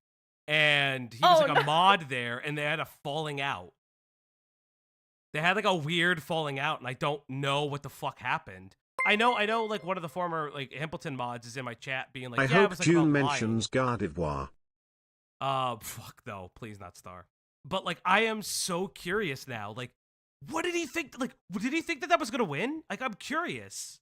and he was a mod there, and they had a falling out. They had like a weird falling out, and I don't know what the fuck happened. I know, like one of the former like Himpleton mods is in my chat being like,
I
it
hope
was, like,
June
about
mentions Garde d'Ivoire.
Fuck no, please not Star. But like, I am so curious now. Like, what did he think? Like, did he think that was gonna win? Like, I'm curious.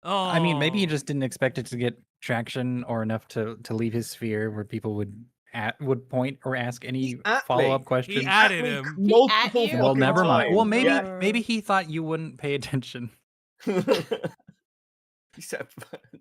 Oh,
I mean, maybe he just didn't expect it to get traction or enough to leave his sphere where people would point or ask any follow-up questions.
He added him.
Multiple
He at you?
Well, never mind. Well, maybe
Yeah.
maybe he thought you wouldn't pay attention.
He said,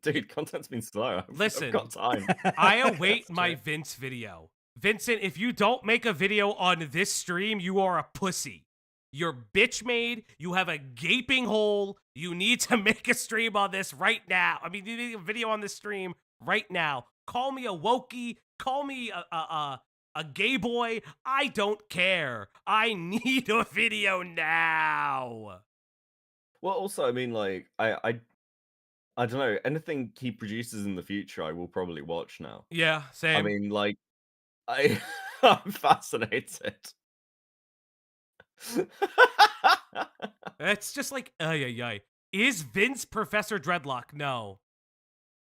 dude, content's been slow.
Listen,
I've got time.
I await my Vince video. Vincent, if you don't make a video on this stream, you are a pussy. You're bitch made. You have a gaping hole. You need to make a stream on this right now. I mean, you need a video on this stream right now. Call me a wokey. Call me a a gay boy. I don't care. I need a video now.
Well, also, I mean, like, I don't know. Anything he produces in the future, I will probably watch now.
Yeah, same.
I mean, like, I'm fascinated.
It's just like, is Vince Professor Dreadlock? No.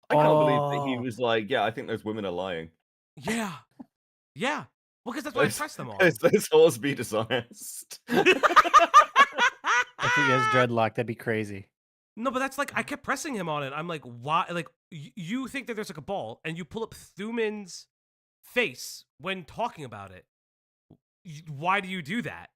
I can't believe that he was like, yeah, I think those women are lying.
Yeah. Yeah. Well, because that's why I pressed them on.
Those whores be dishonest.
If he has dreadlock, that'd be crazy.
No, but that's like, I kept pressing him on it. I'm like, why? Like, you think that there's like a ball, and you pull up Thuman's face when talking about it. Why do you do that?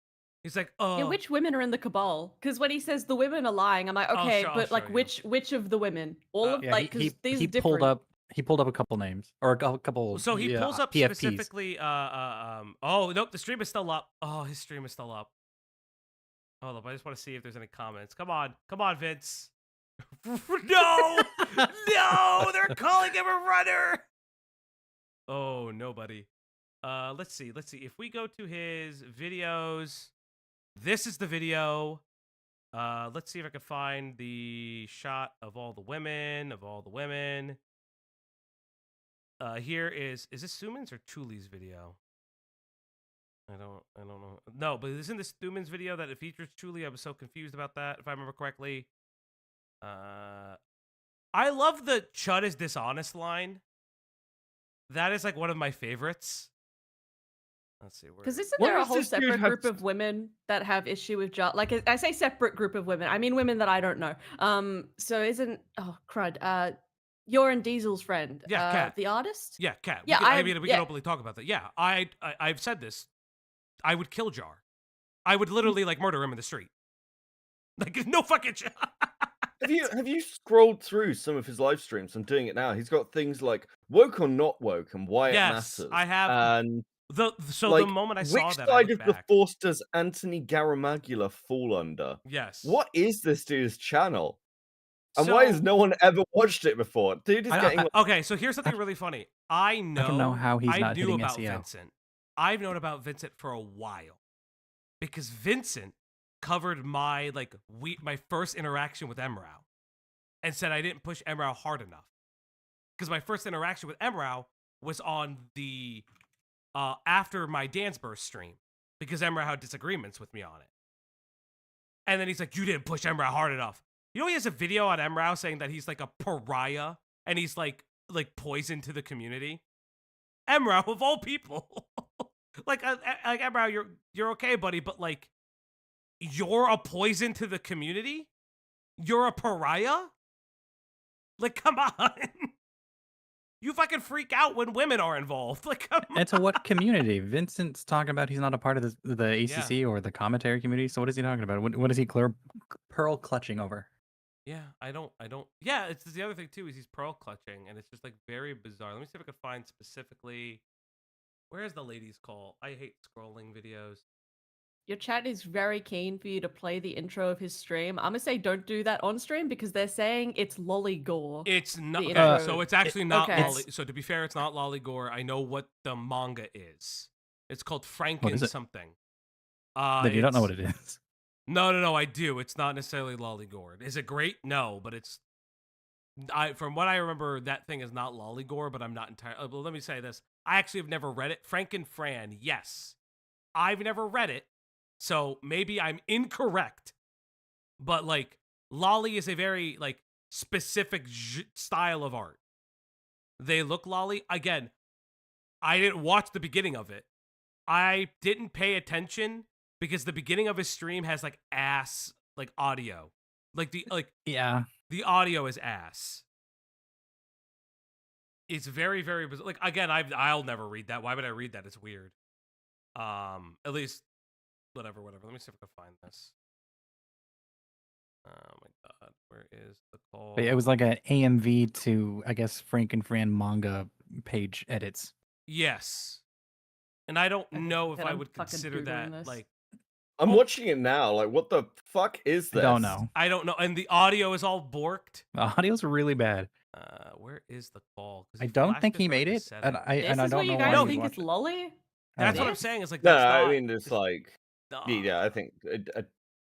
He's like,
Yeah, which women are in the cabal? Because when he says the women are lying, I'm like, okay, but like, which of the women? All of
Yeah,
like, because these
he
different.
He pulled up a couple names or a couple.
So he pulls up
PFPs.
specifically. Oh nope, the stream is still up. Oh, his stream is still up. Hold up, I just want to see if there's any comments. Come on, Vince. No, no, they're calling him a runner. Oh, nobody. Let's see. If we go to his videos, this is the video. Let's see if I can find the shot of all the women. Here is this Thuman's or Chuli's video? I don't know. No, but isn't this Thuman's video that it features Chuli? I was so confused about that, if I remember correctly. I love the Chud is dishonest line. That is like one of my favorites. Let's see.
Because isn't there a whole separate group of women that have issue with like I say separate group of women. I mean women that I don't know. So isn't crud. You're and Diesel's friend.
Yeah, Kat.
The artist.
Yeah, Kat.
Yeah,
we can openly talk about that. Yeah, I've said this. I would kill Jar. I would literally like murder him in the street. Like no fucking shot.
Have you scrolled through some of his live streams? I'm doing it now. He's got things like woke or not woke and why it matters.
I have.
And
the moment I saw that,
which side of the force does Anthony Garamagula fall under?
Yes.
What is this dude's channel? And why has no one ever watched it before? Dude is getting.
Okay, so here's something really funny. I don't know how he's not hitting about
SEO.
Vincent. I've known about Vincent for a while because Vincent covered my my first interaction with Emrau and said I didn't push Emrau hard enough because my first interaction with Emrau was on the after my Dance Burst stream because Emrau had disagreements with me on it, and then he's like, "You didn't push Emrau hard enough." You know, he has a video on Emrau saying that he's like a pariah and he's like poison to the community. Emrau of all people, like Emrau, you're okay, buddy, but like you're a poison to the community. You're a pariah. Like, come on. You fucking freak out when women are involved. Like, come on.
And to what community? Vincent's talking about he's not a part of the ACC or the commentary community. So what is he talking about? What is he pearl clutching over?
Yeah, I don't. Yeah, it's the other thing too is he's pearl clutching, and it's just like very bizarre. Let me see if I can find specifically. Where's the ladies' call? I hate scrolling videos.
Your chat is very keen for you to play the intro of his stream. I'm gonna say don't do that on stream because they're saying it's lollygore.
It's not. Okay, so it's actually not lolly. So to be fair, it's not lollygore. I know what the manga is. It's called Franken something.
Then you don't know what it is.
No, I do. It's not necessarily lollygore. Is it great? No, but it's. From what I remember, that thing is not lollygore, but I'm not entirely. Well, let me say this: I actually have never read it. Franken Fran, yes, I've never read it, so maybe I'm incorrect. But like, lolly is a very like specific style of art. They look lolly. Again, I didn't watch the beginning of it. I didn't pay attention. Because the beginning of his stream has like ass like audio, the audio is ass. It's very very bizarre. Like again, I'll never read that. Why would I read that? It's weird. At least whatever. Let me see if I can find this. Oh my god, where is the call?
It was like an AMV to I guess Frank and Fran manga page edits.
Yes, and I don't know if I would consider that like.
I'm watching it now. Like, what the fuck is this?
I don't know. And the audio is all borked.
The audio's really bad.
Where is the call?
I don't think he made it. And I don't know.
You guys think it's lolly?
That's what I'm saying. Is like
No,
that's not.
I mean it's like yeah. I think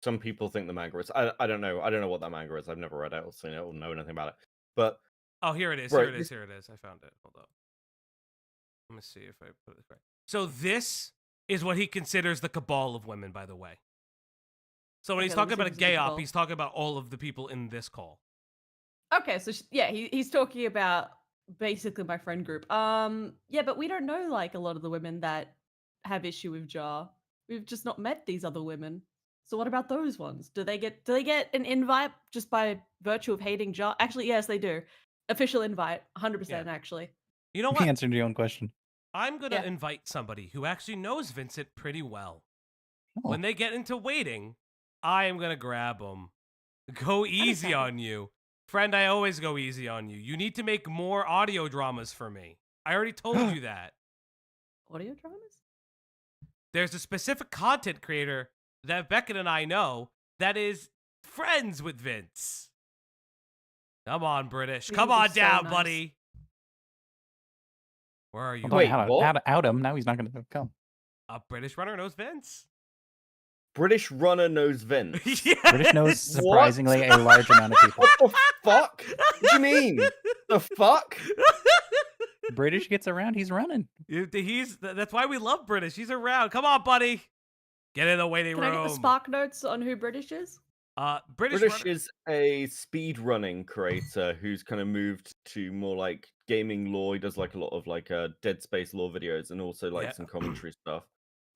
some people think the manga is. I don't know. I don't know what that manga is. I've never read it or seen it or know anything about it. But
oh, here it is.
right,
Here it is. Here it is. I found it. Hold up. Let me see if I put it right. So this is what he considers the cabal of women. By the way. So when he's talking about a gay op, he's talking about all of the people in this call.
Okay, so yeah, he's talking about basically my friend group. Yeah, but we don't know like a lot of the women that have issue with Jar. We've just not met these other women. So what about those ones? Do they get an invite just by virtue of hating Jar? Actually, yes, they do. Official invite, 100% actually.
You know what?
You answered your own question.
I'm gonna invite somebody who actually knows Vincent pretty well.
Oh.
When they get into waiting, I am gonna grab them. Go easy on you. Friend, I always go easy on you. You need to make more audio dramas for me. I already told you that.
Audio dramas?
There's a specific content creator that Becket and I know that is friends with Vince. Come on, British. Come on down, buddy. Where are you?
Wait, out him. Now he's not going to come.
A British runner knows Vince.
British runner knows Vince.
Yes!
British knows surprisingly a large amount of people.
What the fuck? What do you mean? The fuck?
British gets around, he's running.
That's why we love British. He's around. Come on, buddy. Get in the waiting room.
Can I get the spark notes on who British is?
British is a speed running creator who's kind of moved to more like gaming lore. He does like a lot of like Dead Space lore videos and also like some commentary stuff.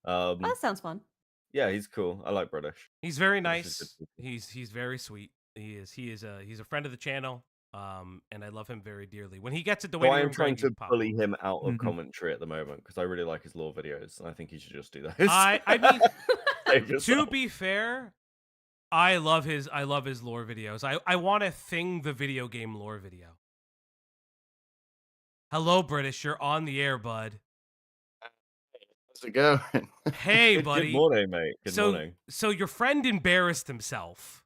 That sounds fun.
Yeah, he's cool. I like British.
He's very nice. He's very sweet. He's a friend of the channel. And I love him very dearly. When he gets at the waiting room,
I'm trying to bully him out of commentary at the moment because I really like his lore videos and I think he should just do those.
I mean, to be fair, I love his lore videos. I want to thing the video game lore video. Hello, British. You're on the air, bud.
How's it going?
Hey, buddy.
Good morning, mate. Good morning.
So your friend embarrassed himself.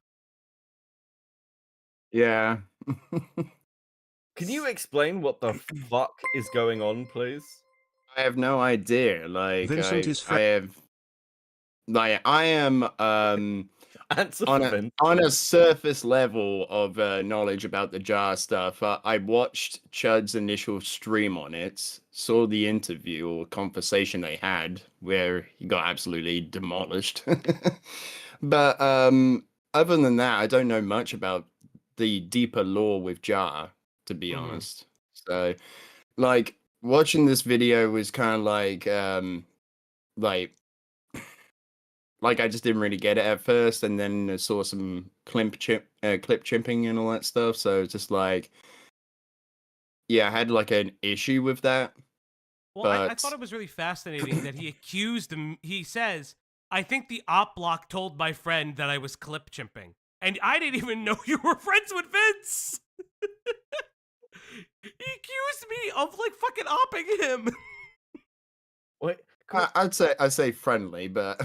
Yeah.
Can you explain what the fuck is going on, please?
I have no idea. Like,
Vincent is
I have, like, I am on a surface level of knowledge about the jar stuff. I watched Chud's initial stream on it, saw the interview or conversation they had where he got absolutely demolished. But other than that, I don't know much about the deeper lore with Jar, to be honest. So, like, watching this video was kind of like I just didn't really get it at first, and then I saw some clip chimping and all that stuff. So it's just like, yeah, I had like an issue with that.
Well, I thought it was really fascinating that he accused him. He says, "I think the op block told my friend that I was clip chimping." And I didn't even know you were friends with Vince. He accused me of like fucking opping him.
What?
I'd say friendly, but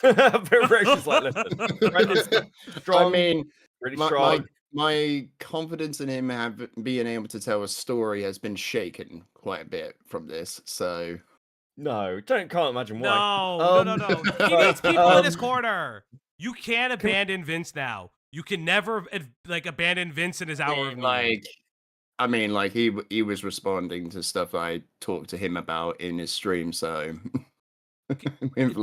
very just like, listen. Strong,
I mean,
really strong.
My confidence in him being able to tell a story has been shaken quite a bit from this. So
no, can't imagine why.
No. He needs people in his corner. You can't abandon Vince now. You can never like abandon Vince in his hour of need.
I mean, like he was responding to stuff I talked to him about in his stream, so in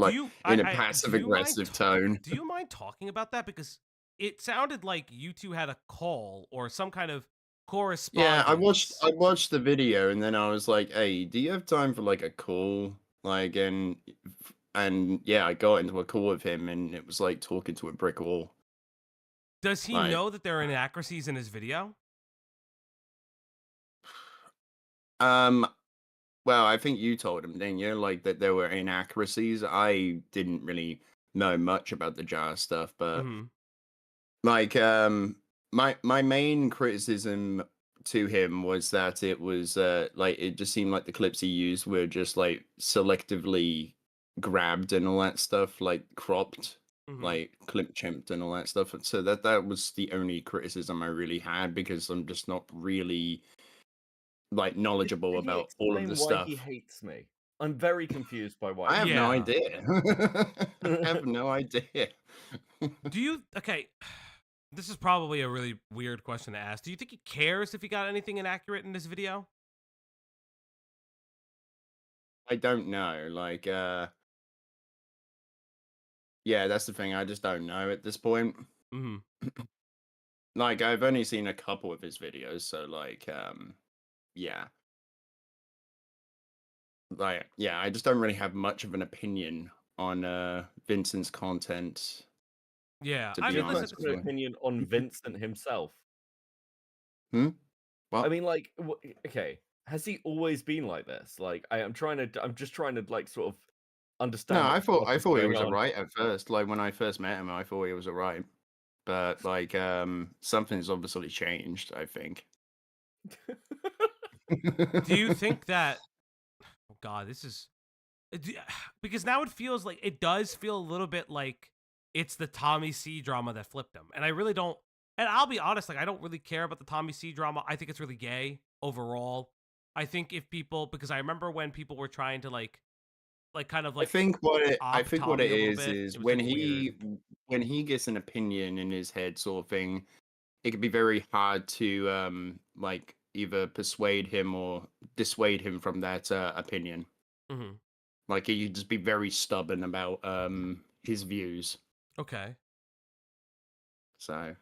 a passive aggressive tone.
Do you mind talking about that? Because it sounded like you two had a call or some kind of correspondence.
Yeah, I watched the video and then I was like, "Hey, do you have time for like a call?" Like, and yeah, I got into a call with him, and it was like talking to a brick wall.
Does he know that there are inaccuracies in his video?
Well, I think you told him, didn't you? Like that there were inaccuracies. I didn't really know much about the jar stuff, but like, my main criticism to him was that it was like it just seemed like the clips he used were just like selectively grabbed and all that stuff, like cropped, like clip chimped and all that stuff. And so that was the only criticism I really had, because I'm just not really like knowledgeable about all of the stuff.
He hates me. I'm very confused by why.
I have no idea. I have no idea.
Do you? Okay, this is probably a really weird question to ask. Do you think he cares if he got anything inaccurate in this video?
I don't know. Like, yeah, that's the thing. I just don't know at this point. Like, I've only seen a couple of his videos, so like, yeah. Like, yeah, I just don't really have much of an opinion on Vincent's content.
Yeah,
I mean, honest, an opinion on Vincent himself.
What?
I mean, like, okay, has he always been like this? Like, I'm just trying to like sort of understand.
No, I thought he was alright at first. Like when I first met him, I thought he was alright. But like, something's obviously changed, I think.
Do you think that? Oh God, this is because now it feels like it does feel a little bit like it's the Tommy C drama that flipped him, and I really don't. And I'll be honest, like I don't really care about the Tommy C drama. I think it's really gay overall. I think if people, because I remember when people were trying to like kind of like.
I think what it
is
is when he gets an opinion in his head, sort of thing. It can be very hard to like either persuade him or dissuade him from that opinion. Like he could just be very stubborn about his views.
Okay.
So,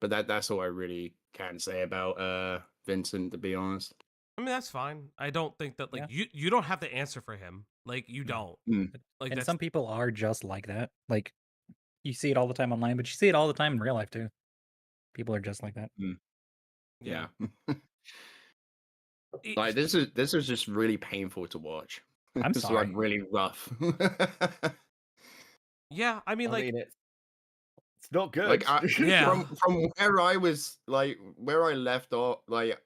but that's all I really can say about Vincent, to be honest.
I mean, that's fine. I don't think that like you don't have the answer for him. Like you don't. Like,
and some people are just like that. Like you see it all the time online, but you see it all the time in real life too. People are just like that.
Yeah. Like this is just really painful to watch.
I'm
It's
sorry.
like really rough.
Yeah, I mean,
it's not good.
Like
yeah.
From where I was, like where I left off, like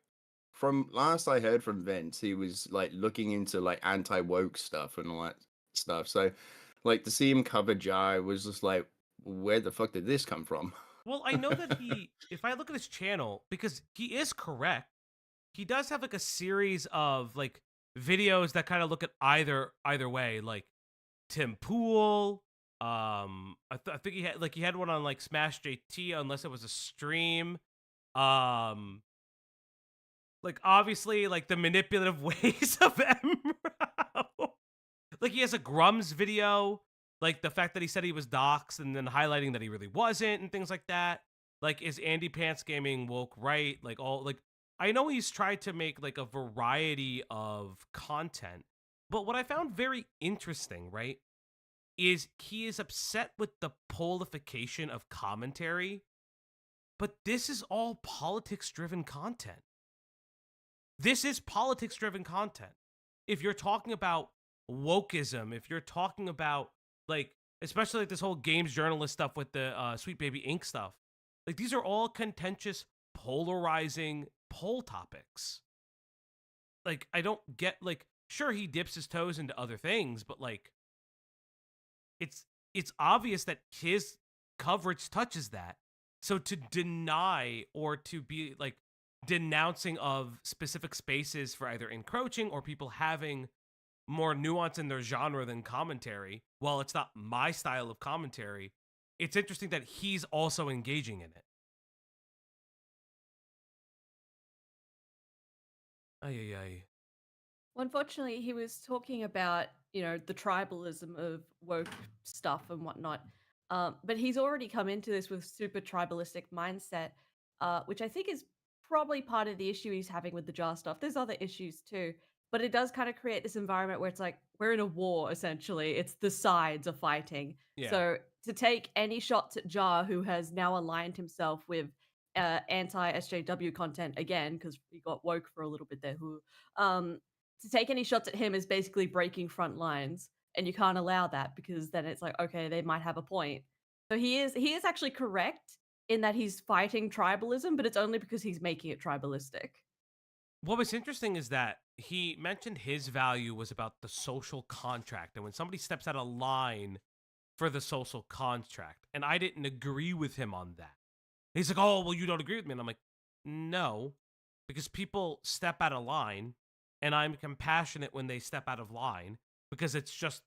from last I heard from Vince, he was like looking into like anti-woke stuff and all that stuff. So like to see him cover Jai was just like, where the fuck did this come from?
Well, I know that if I look at his channel, because he is correct, he does have like a series of like videos that kind of look at either way, like Tim Pool. I think he had one on like Smash JT, unless it was a stream. Like obviously like the manipulative ways of Emerald. Like he has a Grums video, like the fact that he said he was doxxed and then highlighting that he really wasn't and things like that. Like, is Andy Pants Gaming woke right? Like all like I know he's tried to make like a variety of content, but what I found very interesting, right, is he is upset with the polification of commentary, but this is all politics-driven content. This is politics-driven content. If you're talking about wokeism, if you're talking about like, especially like this whole games journalist stuff with the Sweet Baby Inc. stuff, like these are all contentious, polarizing poll topics. Like, I don't get, like, sure, he dips his toes into other things, but like, it's obvious that his coverage touches that. So to deny or to be like denouncing of specific spaces for either encroaching or people having more nuance in their genre than commentary, while it's not my style of commentary, it's interesting that he's also engaging in it. Ay.
Well, unfortunately, he was talking about, the tribalism of woke stuff and whatnot. But he's already come into this with super tribalistic mindset, which I think is probably part of the issue he's having with the jar stuff. There's other issues too, but it does kind of create this environment where it's like, we're in a war, essentially. It's the sides are fighting.
Yeah.
So to take any shots at Jar, who has now aligned himself with anti-SJW content again, because he got woke for a little bit there, to take any shots at him is basically breaking front lines, and you can't allow that because then it's like, okay, they might have a point. So he is actually correct in that he's fighting tribalism, but it's only because he's making it tribalistic.
What was interesting is that he mentioned his value was about the social contract, and when somebody steps out of line for the social contract, and I didn't agree with him on that. He's like, oh, well, you don't agree with me. And I'm like, no, because people step out of line and I'm compassionate when they step out of line, because it's just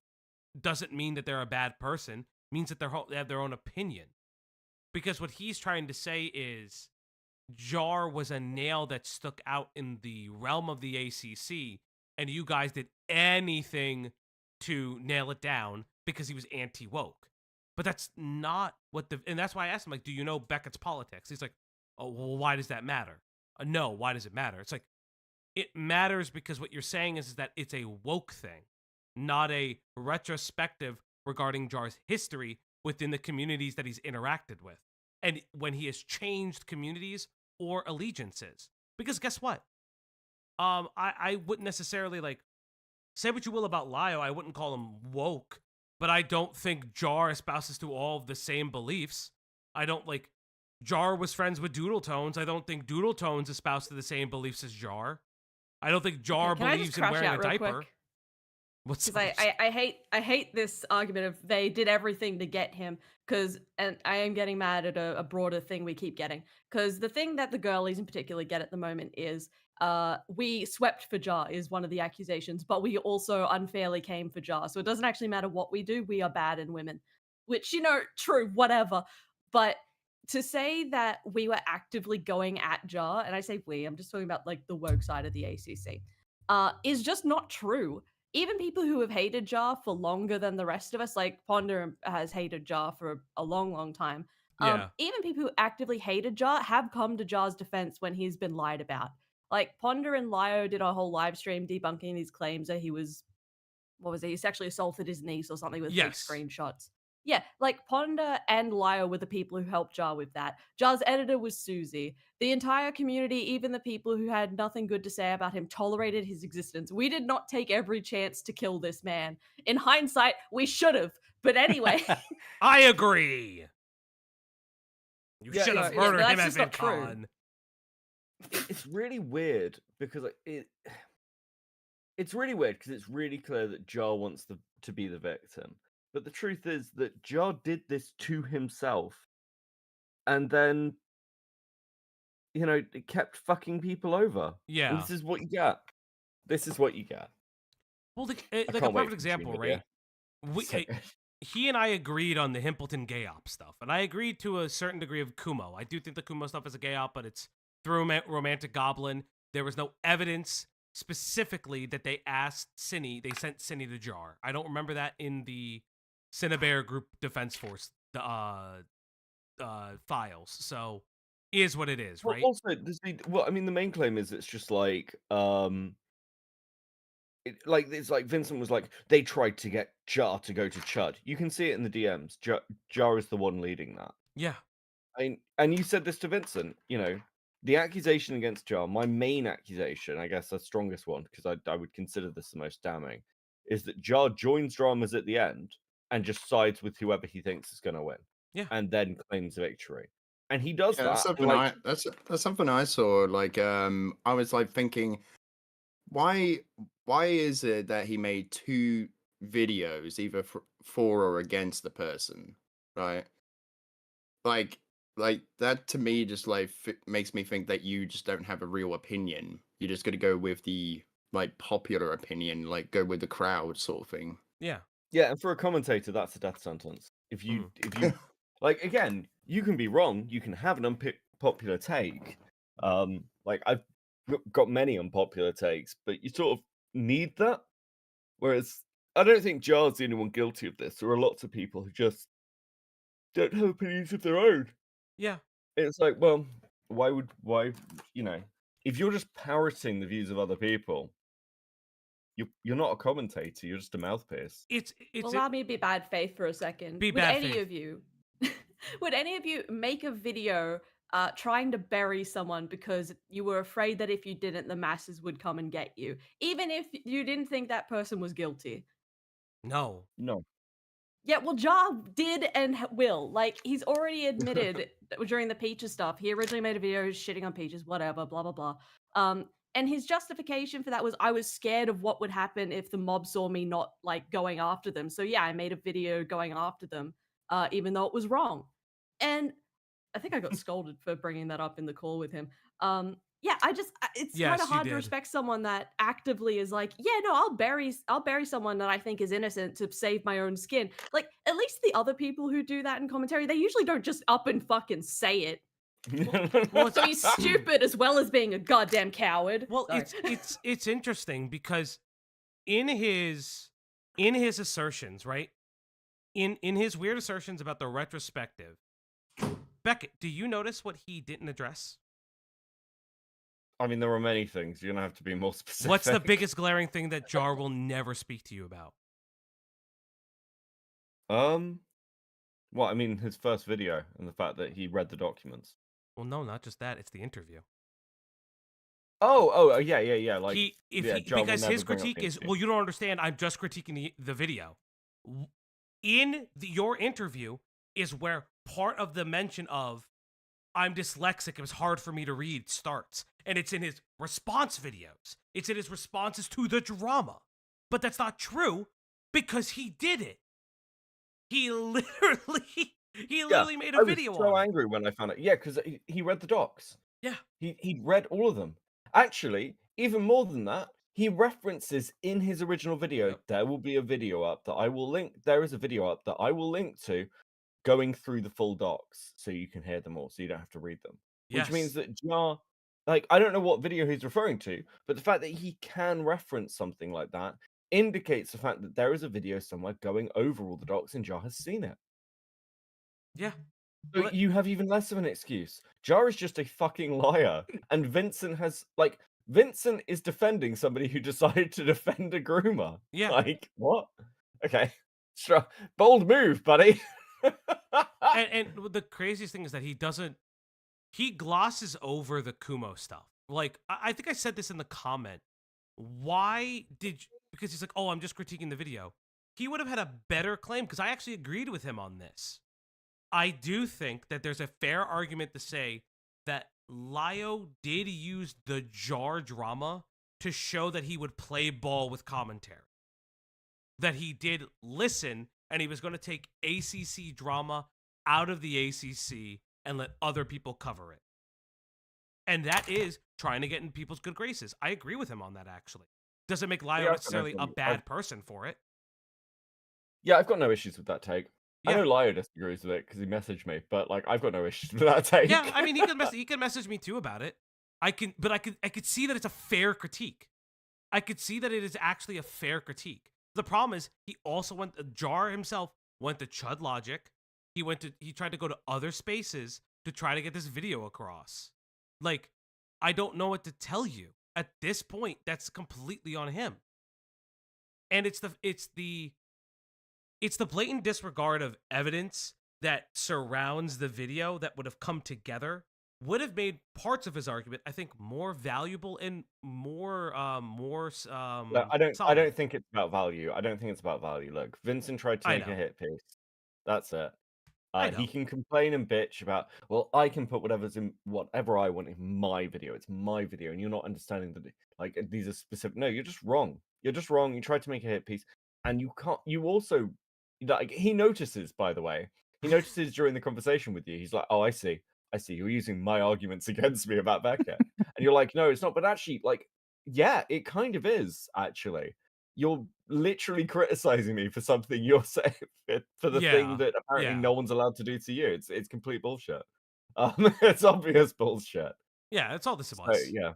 doesn't mean that they're a bad person. It means that they have their own opinion. Because what he's trying to say is Jar was a nail that stuck out in the realm of the ACC, and you guys did anything to nail it down because he was anti-woke. But that's not what and that's why I asked him, like, do you know Beckett's politics? He's like, oh, well, why does that matter? No, why does it matter? It's like, it matters because what you're saying is that it's a woke thing, not a retrospective regarding Jar's history within the communities that he's interacted with. And when he has changed communities or allegiances. Because guess what? I wouldn't necessarily, like, say what you will about Lio, I wouldn't call him woke, but I don't think Jar espouses to all of the same beliefs. I don't, like, Jar was friends with Doodle Tones. I don't think Doodle Tones espouse to the same beliefs as Jar. I don't think Jar believes in wearing a diaper. What's
Because I hate this argument of they did everything to get him, and I am getting mad at a broader thing we keep getting, because the thing that the girlies in particular get at the moment is we swept for Jar is one of the accusations, but we also unfairly came for Jar, so it doesn't actually matter what we do, we are bad in women, which, you know, true, whatever, but to say that we were actively going at Jar, and I say we, I'm just talking about like the woke side of the ACC, is just not true. Even people who have hated Jar for longer than the rest of us, like Ponder has hated Jar for a long, long time. Even people who actively hated Jar have come to Jar's defense when he's been lied about. Like Ponder and Lio did a whole live stream debunking his claims that he was, he sexually assaulted his niece or something with fake screenshots. Yeah, like Ponder and Lio were the people who helped Jar with that. Jar's editor was Susie. The entire community, even the people who had nothing good to say about him, tolerated his existence. We did not take every chance to kill this man. In hindsight, we should have. But anyway.
I agree. You should have murdered him at VidCon.
It's really weird because it's really weird because it's really clear that Jar wants to be the victim. But the truth is that Jar did this to himself, and then, you know, it kept fucking people over.
Yeah.
And this is what you get. This is what you get.
Well, like a perfect example, right? He and I agreed on the Himpleton gay op stuff, and I agreed to a certain degree of Kumo. I do think the Kumo stuff is a gay op, but it's through Romantic Goblin. There was no evidence specifically that they asked Cinny, they sent Cinny to Jar. I don't remember that in the Cinnabear Group Defense Force files. So is what it is, right?
Also, I mean, the main claim is it's just like it's like Vincent was like, they tried to get Jar to go to Chud. You can see it in the DMs. Jar is the one leading that.
Yeah.
And you said this to Vincent, you know, the accusation against Jar, my main accusation, I guess the strongest one, because I would consider this the most damning, is that Jar joins dramas at the end and just sides with whoever he thinks is going to win.
Yeah.
And then claims victory. And he does that.
That's something I saw. Like, I was like thinking, why is it that he made two videos, either for or against the person, right? Like that to me just like makes me think that you just don't have a real opinion. You're just gonna go with the like popular opinion, like go with the crowd sort of thing.
Yeah.
Yeah, and for a commentator, that's a death sentence. If you like, again, you can be wrong. You can have an unpopular take. Like I've got many unpopular takes, but you sort of need that. Whereas I don't think Jar's the only one guilty of this. There are lots of people who just don't have opinions of their own.
Yeah.
It's like, well, why, you know, if you're just parroting the views of other people, you're not a commentator, you're just a mouthpiece.
Allow me to be bad faith for a second. Would any of you make a video trying to bury someone because you were afraid that if you didn't, the masses would come and get you, even if you didn't think that person was guilty?
No.
Yeah, well, Jar did and will. Like, he's already admitted during the Peaches stuff. He originally made a video shitting on Peaches, whatever, blah, blah, blah. And his justification for that was, I was scared of what would happen if the mob saw me not, like, going after them. So, yeah, I made a video going after them, even though it was wrong. And I think I got scolded for bringing that up in the call with him. Yeah, it's
Yes,
kind of
you
hard to
did.
respect someone that actively is like, yeah, no, I'll bury someone that I think is innocent to save my own skin. Like, at least the other people who do that in commentary, they usually don't just up and fucking say it. Well, so he's stupid as well as being a goddamn coward.
Well,
Sorry.
it's interesting because in his assertions, right? In his weird assertions about the retrospective, Becket, do you notice what he didn't address?
I mean, there are many things. You're gonna have to be more specific.
What's the biggest glaring thing that Jar will never speak to you about?
Well, I mean, his first video and the fact that he read the documents.
Well, no, not just that. It's the interview.
Yeah. Like,
because his critique is, well, you don't understand. I'm just critiquing the video. In your interview is where part of the mention of I'm dyslexic, it was hard for me to read starts. And it's in his response videos. It's in his responses to the drama. But that's not true because he did it. He literally made a video on it.
I was so angry when I found it. Yeah, because he read the docs.
Yeah.
He read all of them. Actually, even more than that, he references in his original video, there will be a video up that I will link. There is a video up that I will link to going through the full docs so you can hear them all, so you don't have to read them. Which means that Jar, like, I don't know what video he's referring to, but the fact that he can reference something like that indicates the fact that there is a video somewhere going over all the docs and Jar has seen it.
Yeah.
So you have even less of an excuse. Jar is just a fucking liar. And Vincent is defending somebody who decided to defend a groomer.
Yeah.
Like, what? Okay. Bold move, buddy.
and the craziest thing is that he glosses over the Kumo stuff. Like, I think I said this in the comment. Because he's like, oh, I'm just critiquing the video. He would have had a better claim because I actually agreed with him on this. I do think that there's a fair argument to say that Lio did use the Jar drama to show that he would play ball with commentary. That he did listen and he was going to take ACC drama out of the ACC and let other people cover it. And that is trying to get in people's good graces. I agree with him on that, actually. Doesn't make Lio necessarily a bad person for it.
Yeah, I've got no issues with that take. Yeah. I know Lio disagrees with it because he messaged me, but like I've got no issues with that take.
Yeah, I mean he can message me too about it. I could see that it's a fair critique. I could see that it is actually a fair critique. The problem is he also Jar himself went to Chud Logic. He tried to go to other spaces to try to get this video across. Like, I don't know what to tell you. At this point, that's completely on him. And it's the blatant disregard of evidence that surrounds the video that would have come together would have made parts of his argument, I think, more valuable and more
Look, I don't think it's about value. I don't think it's about value. Look, Vincent tried to make a hit piece. That's it. He can complain and bitch about, well, I can put whatever I want in my video. It's my video, and you're not understanding that like these are specific. No, you're just wrong. You're just wrong. You tried to make a hit piece, and you can't. You also, like, he notices. By the way, he notices during the conversation with you. He's like, "Oh, I see. You're using my arguments against me about Becket," and you're like, "No, it's not." But actually, like, yeah, it kind of is. Actually, you're literally criticizing me for something you're saying for the thing that apparently no one's allowed to do to you. It's complete bullshit. It's obvious bullshit.
Yeah, that's all this was.
So, yeah.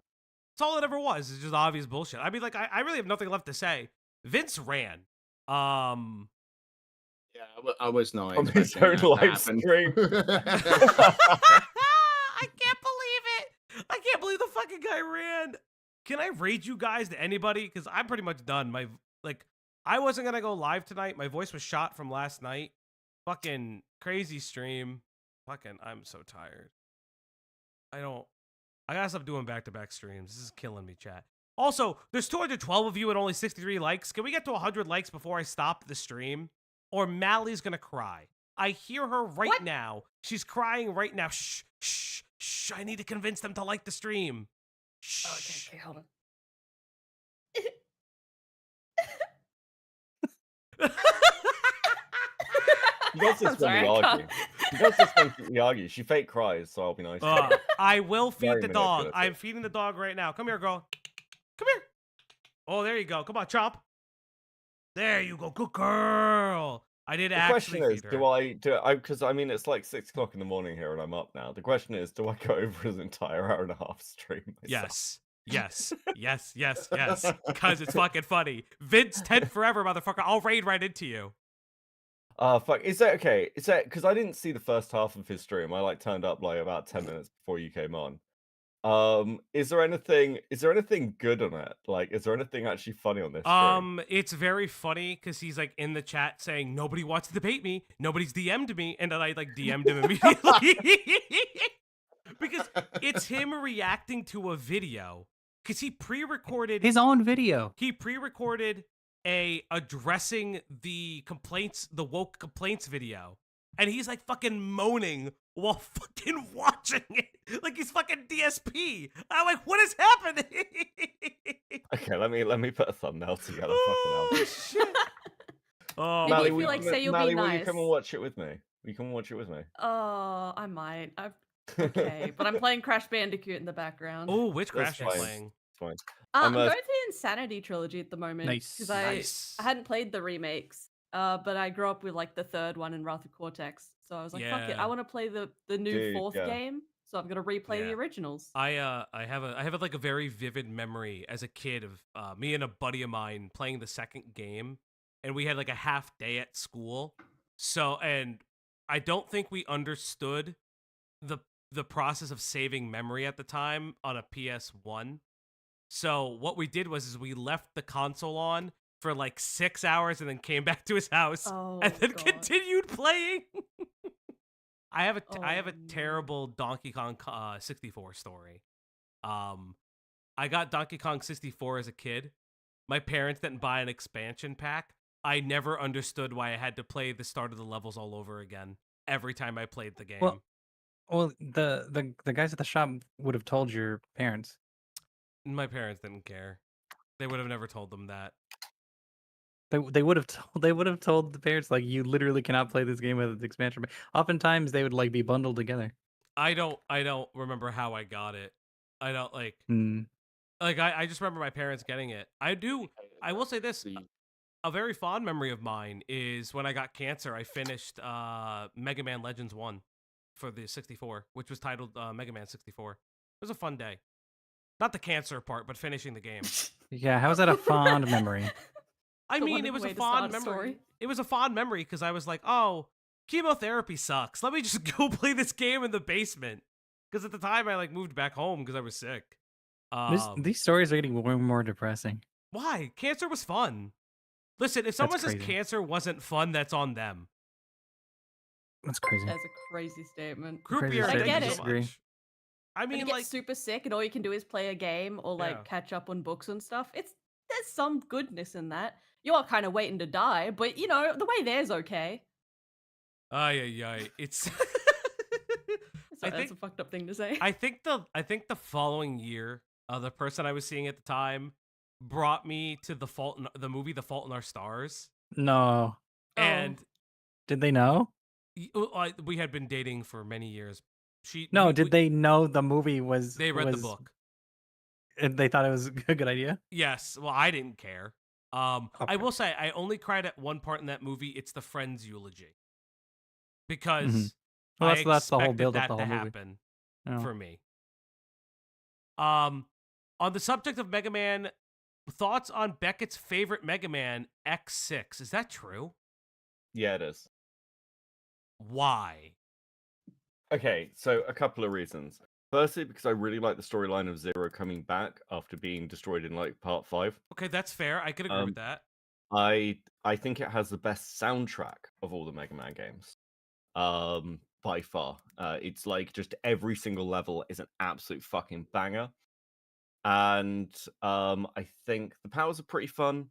It's all it ever was. It's just obvious bullshit. I mean, like, I really have nothing left to say. Vince ran.
Yeah, I was not
on his own live stream.
I can't believe it. I can't believe the fucking guy ran. Can I rate you guys to anybody? Because I'm pretty much done. I wasn't gonna go live tonight. My voice was shot from last night. Fucking crazy stream. Fucking, I'm so tired. I gotta stop doing back-to-back streams. This is killing me, chat. Also, there's 212 of you and only 63 likes. Can we get to 100 likes before I stop the stream? Or Mally's gonna cry. I hear her right now. She's crying right now. Shh, shh, shh. I need to convince them to like the stream. Shh.
Okay, hold on.
You guys just when we argue. She does just constantly argue. She fake cries, so I'll be nice to her.
I will feed
Very
the dog.
manipulative.
I'm feeding the dog right now. Come here, girl. Come here. Oh, there you go. Come on, Chop. There you go. Good girl. I did actually feed her.
The question is, because I mean, it's like 6 o'clock in the morning here and I'm up now. The question is, do I go over his entire hour and a half stream myself?
Yes. Because it's fucking funny. Vince 10 forever, motherfucker. I'll raid right into you.
Fuck. Is that okay? Is that because I didn't see the first half of his stream? I like turned up like about 10 minutes before you came on. Is there anything good on it? Like, is there anything actually funny on this stream?
It's very funny because he's like in the chat saying nobody wants to debate me, nobody's DM'd me, and then I like DM'd him immediately. Because it's him reacting to a video. Because he pre-recorded
his own video.
He pre-recorded addressing the complaints, the woke complaints video. And he's like fucking moaning while fucking watching it. Like he's fucking DSP. I'm like, what is happening?
Okay, let me put a thumbnail together.
Oh, shit.
Oh, Mally, you feel like say you'll
Mally,
be nice.
will you come and watch it with me? You come and watch it with me.
Oh, I might. Okay, but I'm playing Crash Bandicoot in the background.
Oh, which Crash are you playing?
It's fine.
I'm going through the Insanity trilogy at the moment.
Nice.
Because I hadn't played the remakes, but I grew up with like the third one in Wrath of Cortex. So I was like, fuck it, I want to play the new fourth game. So I'm gonna replay the originals.
I have like a very vivid memory as a kid of me and a buddy of mine playing the second game, and we had like a half day at school. So, and I don't think we understood the process of saving memory at the time on a PS1. So what we did was we left the console on for like 6 hours and then came back to his house and then continued playing. I have a terrible Donkey Kong 64 story. I got Donkey Kong 64 as a kid. My parents didn't buy an expansion pack. I never understood why I had to play the start of the levels all over again every time I played the game.
Well, the guys at the shop would have told your parents.
My parents didn't care. They would have never told them that.
They would have told the parents, like, you literally cannot play this game with the expansion. Oftentimes they would like be bundled together.
I don't remember how I got it. I don't like I just remember my parents getting it. I will say this. A very fond memory of mine is when I got cancer, I finished Mega Man Legends 1 for the 64, which was titled Mega Man 64. It was a fun day. Not the cancer part, but finishing the game.
Yeah, how is that a fond memory?
I mean, it was a fond memory. It was a fond memory because I was like, oh, chemotherapy sucks. Let me just go play this game in the basement. Because at the time, I like moved back home because I was sick.
These stories are getting more and more depressing.
Why? Cancer was fun. Listen, if someone says cancer wasn't fun, that's on them.
That's crazy.
That's a crazy statement.
Groupier,
I get it.
So much. I mean,
like super sick, and all you can do is play a game or like catch up on books and stuff. There's some goodness in that. You are kind of waiting to die, but you know the way there's okay.
It's.
That's a fucked up thing to say.
I think the following year, the person I was seeing at the time brought me to the movie The Fault in Our Stars.
No.
And
did they know?
We had been dating for many years.
Did they know the movie was?
They read the book.
And they thought it was a good idea?
Yes. Well, I didn't care. I will say I only cried at one part in that movie. It's the friend's eulogy. Because
that's the whole build
that
up the whole
to
movie.
happen for me. On the subject of Mega Man, thoughts on Beckett's favorite Mega Man, X6. Is that true?
Yeah, it is.
Why?
Okay, so a couple of reasons. Firstly, because I really like the storyline of Zero coming back after being destroyed in like part 5.
Okay, that's fair. I could agree with that.
I think it has the best soundtrack of all the Mega Man games. By far. It's like just every single level is an absolute fucking banger. And I think the powers are pretty fun.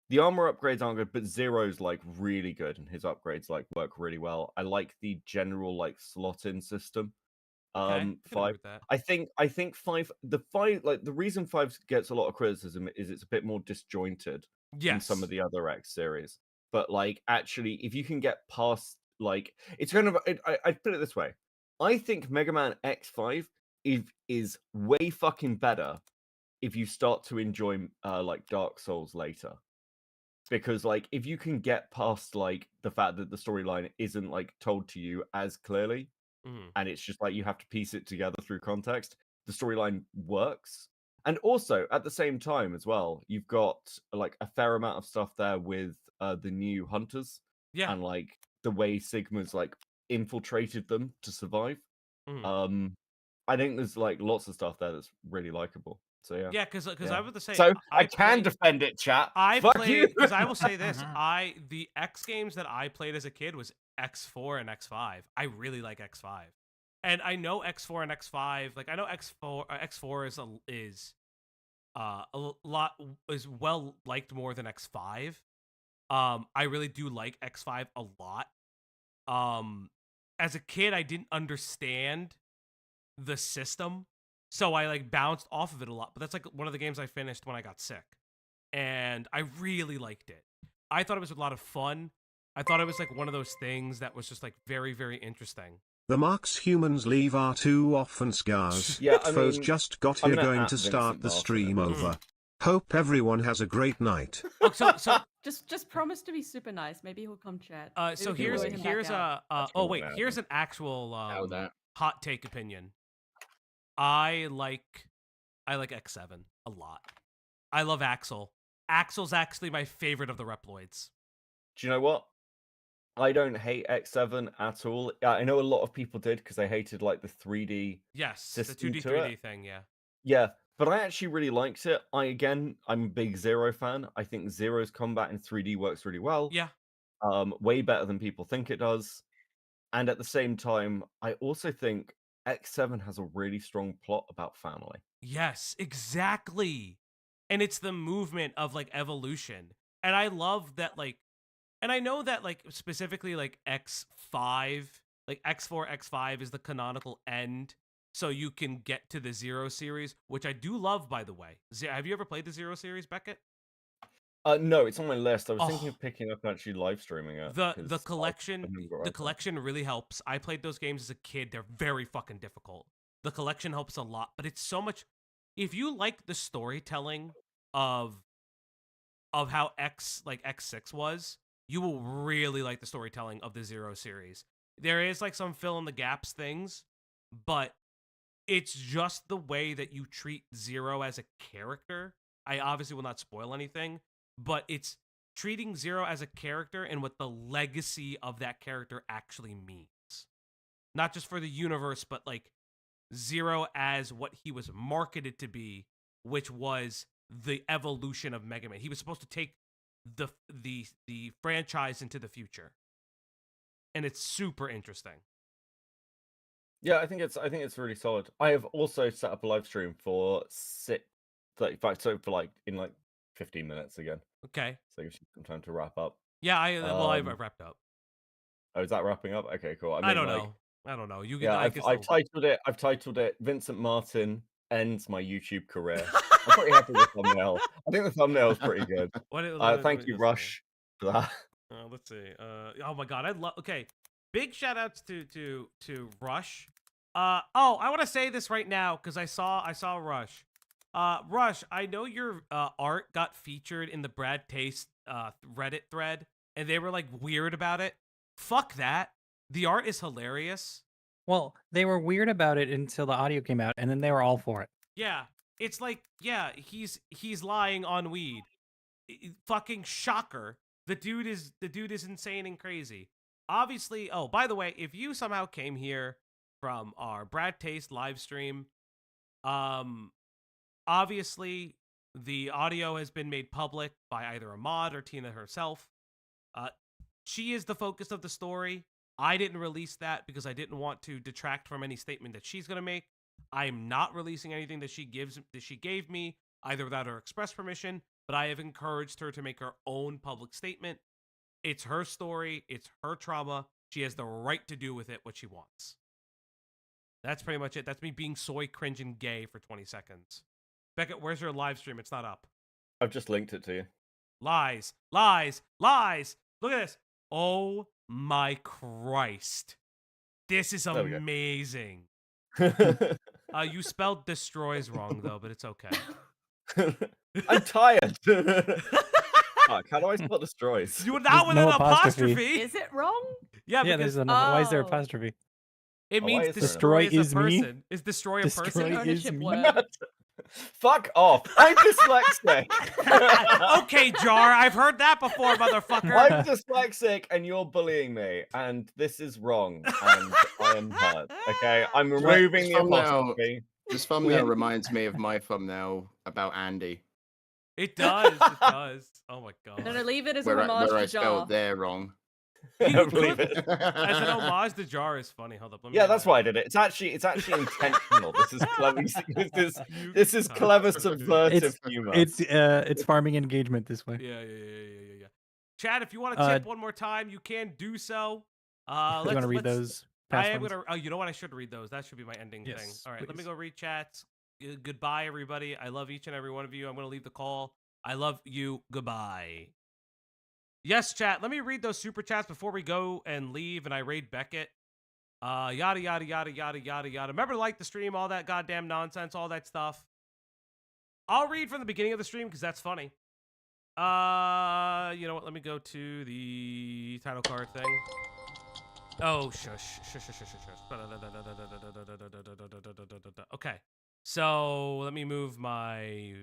The armor upgrades aren't good, but Zero's like really good, and his upgrades like work really well. I like the general like slot-in system.
Okay,
5. I think 5. The reason 5 gets a lot of criticism is it's a bit more disjointed than some of the other X series. But like actually, if you can get past like it's kind of. I'd put it this way. I think Mega Man X5 is way fucking better if you start to enjoy like Dark Souls later. Because like if you can get past like the fact that the storyline isn't like told to you as clearly, and it's just like you have to piece it together through context, the storyline works. And also at the same time as well, you've got like a fair amount of stuff there with the new hunters, and like the way Sigma's like infiltrated them to survive. I think there's like lots of stuff there that's really likable. So yeah.
Yeah, because I was to say.
So I can defend it, chat.
I
Fuck
played, because I
you.
will say this: the X games that I played as a kid was X4 and X5. I really like X5, and I know X4 and X5. Like I know X4 is a lot is well liked more than X5. I really do like X5 a lot. As a kid, I didn't understand the system, so I like bounced off of it a lot. But that's like one of the games I finished when I got sick, and I really liked it. I thought it was a lot of fun. I thought it was like one of those things that was just like very, very interesting.
The marks humans leave are too often scars.
Yeah, I
Foes
mean,
just got
I'm
here
gonna
going
at
to start
Vincent
the
Martin
stream
about
over. Hope everyone has a great night.
So
just promise to be super nice. Maybe he'll come chat.
so
Maybe
here's
we'll invite him back out.
oh wait, here's an actual hot take opinion. I like X7 a lot. I love Axel. Axel's actually my favorite of the Reploids.
Do you know what? I don't hate X7 at all. I know a lot of people did because they hated like the 3D.
Yes, the
system
2D,
to
3D
it.
thing, yeah.
Yeah, but I actually really liked it. I'm a big Zero fan. I think Zero's combat in 3D works really well.
Yeah.
Way better than people think it does. And at the same time, I also think X7 has a really strong plot about family.
Yes, exactly. And it's the movement of like evolution. And I love that like, and I know that like specifically like X5, like X4, X5 is the canonical end. So you can get to the Zero series, which I do love, by the way. Have you ever played the Zero series, Becket?
No, it's on my list. I was thinking of picking up and actually live streaming it.
The collection really helps. I played those games as a kid. They're very fucking difficult. The collection helps a lot, but it's so much. If you like the storytelling of how X6 was, you will really like the storytelling of the Zero series. There is like some fill in the gaps things, but it's just the way that you treat Zero as a character. I obviously will not spoil anything, but it's treating Zero as a character and what the legacy of that character actually means. Not just for the universe, but like Zero as what he was marketed to be, which was the evolution of Mega Man. He was supposed to take the franchise into the future. And it's super interesting.
Yeah, I think it's really solid. I have also set up a live stream for 15 minutes again.
Okay.
So it gives you some time to wrap up.
Yeah, I've wrapped up.
Oh, is that wrapping up? Okay, cool.
I don't know. I don't know. You can.
Yeah, I've titled it Vincent Martin ends my YouTube career. I'm pretty happy with the thumbnail. I think the thumbnail is pretty good. Thank you, Rush, for that.
Let's see. Oh my god, I love. Okay, big shout outs to Rush. I want to say this right now because I saw Rush. Rush, I know your art got featured in the Brad Taste Reddit thread, and they were like weird about it. Fuck that. The art is hilarious.
Well, they were weird about it until the audio came out, and then they were all for it.
Yeah, it's like, yeah, he's lying on weed. Fucking shocker. The dude is insane and crazy. Obviously, oh, by the way, if you somehow came here from our Brad Taste live stream, obviously the audio has been made public by either a mod or Tina herself. She is the focus of the story. I didn't release that because I didn't want to detract from any statement that she's going to make. I'm not releasing anything that she gave me, either without her express permission, but I have encouraged her to make her own public statement. It's her story. It's her trauma. She has the right to do with it what she wants. That's pretty much it. That's me being soy, cringe, and gay for 20 seconds. Becket, where's your live stream? It's not up.
I've just linked it to you.
Lies. Lies. Lies. Look at this. Oh my Christ. This is amazing. You spelled destroys wrong, though, but it's okay.
I'm tired. Fuck, how do I spell destroys?
You not with an apostrophe.
Is it wrong?
Yeah,
yeah.
because
Why is there apostrophe?
it means
destroy
is a
me?
person. Is destroy a
Destroy
person?
is
Ownership
me?
word.
Fuck off. I'm dyslexic.
Okay, Jar, I've heard that before, motherfucker.
I'm dyslexic and you're bullying me, and this is wrong, and I am hurt. Okay, I'm removing the apostrophe.
This thumbnail reminds me of my thumbnail about Andy.
It does. It does. Oh my god.
No, leave it as
where
a homage
I
to Jar.
spelled there wrong.
Believe it.
As an homage to Jar is funny. Hold up. Let me
Yeah, that's why I did it. It's actually intentional. This is clever. This is clever subversive humor.
It's farming engagement this way.
Yeah. Chad, if you want to tip one more time, you can do so.
You want to read those?
I am gonna. Oh, you know what? I should read those. That should be my ending thing. All right, let me
please.
go read chats. Goodbye, everybody. I love each and every one of you. I'm gonna leave the call. I love you. Goodbye. Yes, chat. Let me read those super chats before we go and leave, and I raid Becket. Yada yada yada yada yada yada. Remember to like the stream, all that goddamn nonsense, all that stuff. I'll read from the beginning of the stream because that's funny. You know what? Let me go to the title card thing. Oh, shush. Okay. So let me move my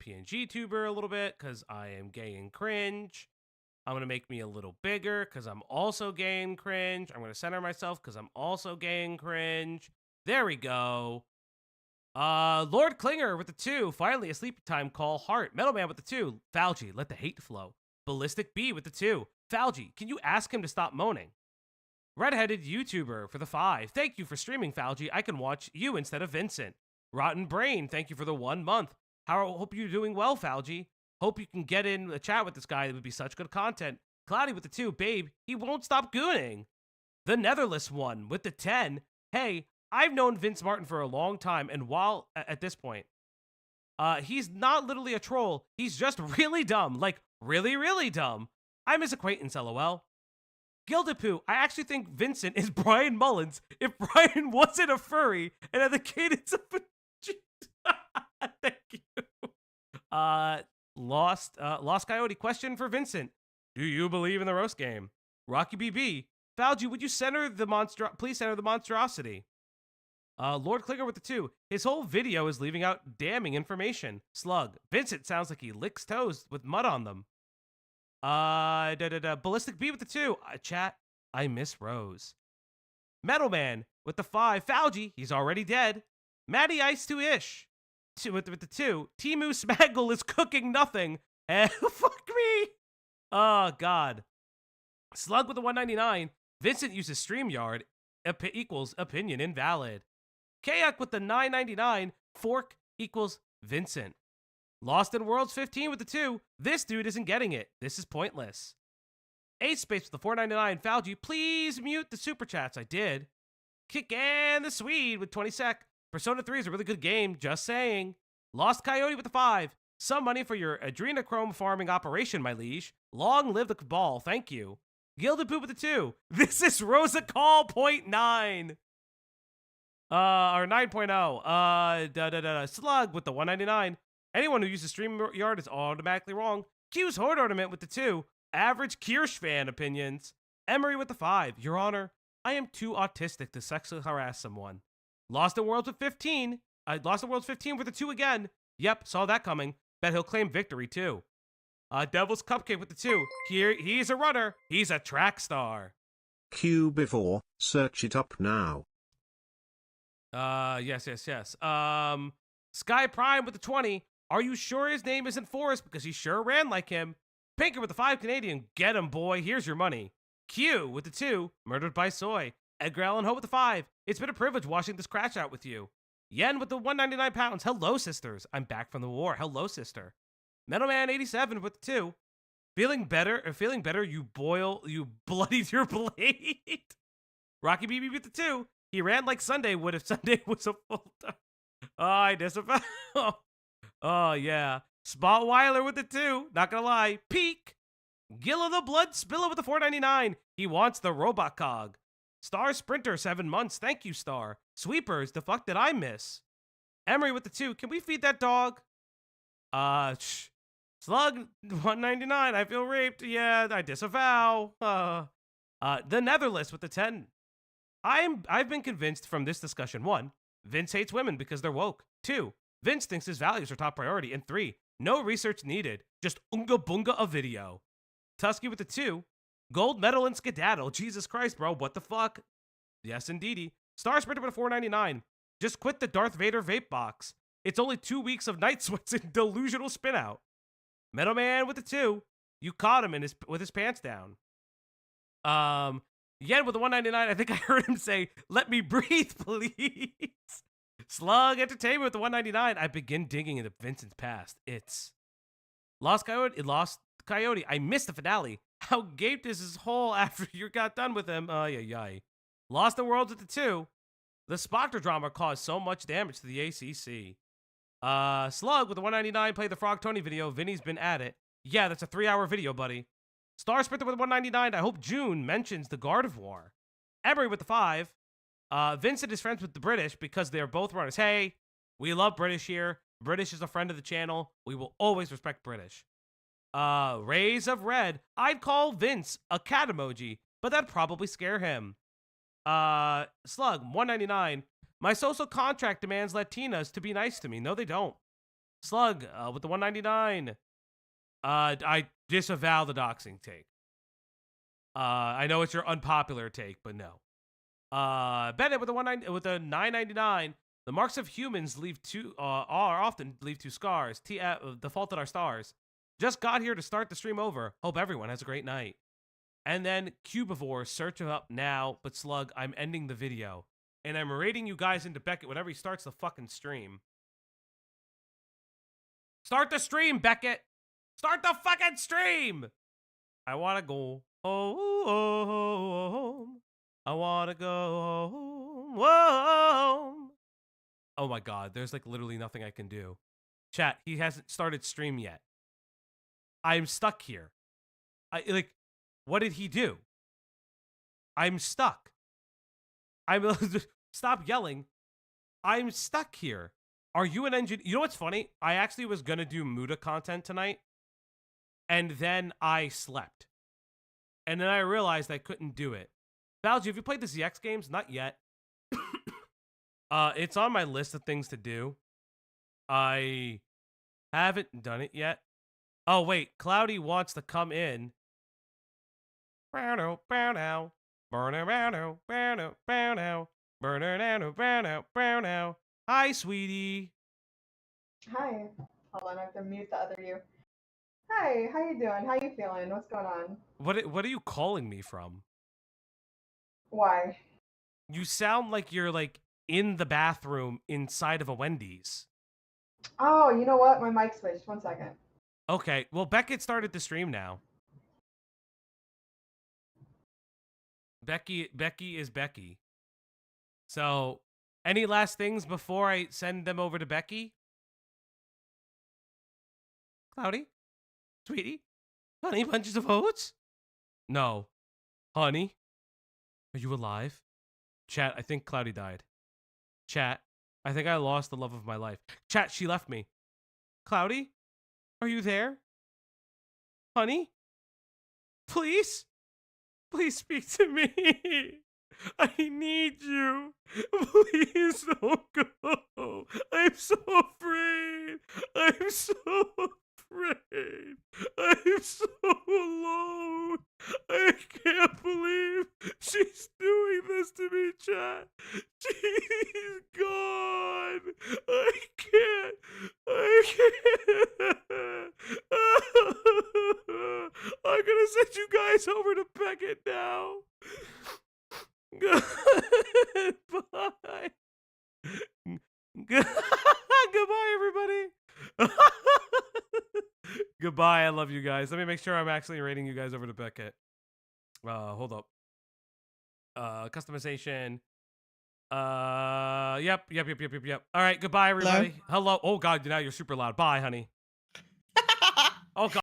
PNG tuber a little bit because I am gay and cringe. I'm going to make me a little bigger because I'm also gay and cringe. I'm going to center myself because I'm also gay and cringe. There we go. Lord Klinger with the 2. Finally, a sleepy time call. Heart. Metalman with the 2. Falgi, let the hate flow. Ballistic B with the 2. Falgi, can you ask him to stop moaning? Redheaded YouTuber for the 5. Thank you for streaming, Falgi. I can watch you instead of Vincent. Rotten Brain, thank you for the 1 month. Hope you're doing well, Falgi. Hope you can get in a chat with this guy. It would be such good content. Cloudy with the 2. Babe, he won't stop gooning. The Netherless one with the 10. Hey, I've known Vince Martin for a long time, and while at this point, he's not literally a troll. He's just really dumb. Like, really, really dumb. I'm his acquaintance, LOL. Gildapoo, I actually think Vincent is Brian Mullins if Brian wasn't a furry and had the cadence of a... Thank you. Lost Coyote, question for Vincent. Do you believe in the roast game? Rocky BB, Falgi, would you center the please center the monstrosity? Lord Klinger with the 2. His whole video is leaving out damning information. Slug, Vincent sounds like he licks toes with mud on them. Ballistic B with the 2. Chat, I miss Rose. Metalman with the 5. Falgi, he's already dead. Matty Ice 2-ish. With the 2. Timu Smaggle is cooking nothing. And fuck me. Oh, God. Slug with the 199. Vincent uses StreamYard. Equals opinion invalid. Kayak with the 999. Fork equals Vincent. Lost in Worlds 15 with the 2. This dude isn't getting it. This is pointless. Ace Space with the 499. Falgi, please mute the super chats. I did. Kick and the Swede with 20 sec. Persona 3 is a really good game. Just saying. Lost Coyote with the 5. Some money for your adrenochrome farming operation, my liege. Long live the cabal. Thank you. Gilded Poop with the 2. This is Rosa Call 0.9. Or 9.0. Slug with the 199. Anyone who uses StreamYard is automatically wrong. Q's Horde Ornament with the 2. Average Kirsch fan opinions. Emery with the 5. Your Honor, I am too autistic to sexually harass someone. Lost in Worlds with 15. Lost in Worlds 15 with the 2 again. Yep, saw that coming. Bet he'll claim victory too. Devil's Cupcake with the 2. Here, he's a runner. He's a track star.
Q before, search it up now.
Yes. Sky Prime with the 20. Are you sure his name isn't Forrest? Because he sure ran like him. Pinker with the 5 Canadian. Get him, boy. Here's your money. Q with the 2. Murdered by Soy. Edgar Allan Ho with the 5. It's been a privilege watching this crash out with you. Yen with the 199 pounds. Hello, sisters. I'm back from the war. Hello, sister. Metalman 87 with the 2. Feeling better, you bloodied your blade. Rocky BB with the 2. He ran like Sunday would if Sunday was a full time. Oh, I disavow. Oh, yeah. Spotweiler with the 2. Not gonna lie. Peak. Gilla the Blood Spiller with the $4.99. He wants the robot cog. Star Sprinter, 7 months. Thank you, Star. Sweepers, the fuck did I miss? Emery with the 2. Can we feed that dog? Slug, $1.99. I feel raped. Yeah, I disavow. The Netherless with the 10. I've been convinced from this discussion. 1, Vince hates women because they're woke. 2, Vince thinks his values are top priority. And 3, no research needed. Just unga bunga a video. Tusky with the 2. Gold medal and skedaddle. Jesus Christ, bro. What the fuck? Yes, indeedy. Star Sprinter with a $4.99. Just quit the Darth Vader vape box. It's only 2 weeks of night sweats and delusional spin out. Metal Man with the 2. You caught him with his pants down. Yen with the $1.99. I think I heard him say, "Let me breathe, please." Slug Entertainment with the $1.99. I begin digging into Vincent's past. It's Lost Coyote. I missed the finale. How gaped is his hole after you got done with him? Yay. Lost the Worlds at the 2. The Spoctor drama caused so much damage to the ACC. Slug with the $1.99. Play the Frog Tony video. Vinny's been at it. Yeah, that's a 3-hour video, buddy. Star Sprinter with the $1.99. I hope June mentions the Guard of War. Emery with the 5. Vincent is friends with the British because they're both runners. Hey, we love British here. British is a friend of the channel. We will always respect British. Rays of Red. I'd call Vince a cat emoji, but that'd probably scare him. Slug, $1.99. My social contract demands Latinas to be nice to me. No, they don't. Slug, with the $1.99. I disavow the doxing take. I know it's your unpopular take, but no. Becket with the $9.99. The marks of humans often leave 2 scars. The fault in our stars. Just got here to start the stream over. Hope everyone has a great night. And then Cubivore, search him up now. But Slug, I'm ending the video. And I'm raiding you guys into Becket whenever he starts the fucking stream. Start the stream, Becket! Start the fucking stream! I wanna go home. I wanna go home. Oh my god, there's like literally nothing I can do. Chat, he hasn't started stream yet. I'm stuck here. What did he do? I'm stuck. Stop yelling. I'm stuck here. Are you an engineer? You know what's funny? I actually was gonna do Muda content tonight, and then I slept. And then I realized I couldn't do it. Valji, have you played the ZX games? Not yet. It's on my list of things to do. I haven't done it yet. Oh, wait. Cloudy wants to come in. Hi, sweetie.
Hi. Hold on, I have to mute the other you. Hi, how you doing? How you feeling? What's going on?
What are you calling me from?
Why?
You sound like you're like in the bathroom inside of a Wendy's.
Oh, you know what? My mic switched. 1 second.
Okay, well, Becket started the stream now. Becky is Becky. So, any last things before I send them over to Becky? Cloudy? Sweetie? Honey bunches of oats? No. Honey? Are you alive? Chat, I think Cloudy died. Chat, I think I lost the love of my life. Chat, she left me. Cloudy? Are you there? Honey? Please? Please speak to me. I need you. Please don't go. I'm so afraid. I'm so afraid. I'm so alone. I can't believe she's doing this to me, chat. She's gone. I can't. I'm gonna send you guys over to Becket now. Goodbye. Goodbye, everybody. Goodbye. I love you guys. Let me make sure I'm actually rating you guys over to Becket. Hold up. Customization. Yep. All right. Goodbye, everybody. Hello. Oh God. Now you're super loud. Bye, honey. Oh God.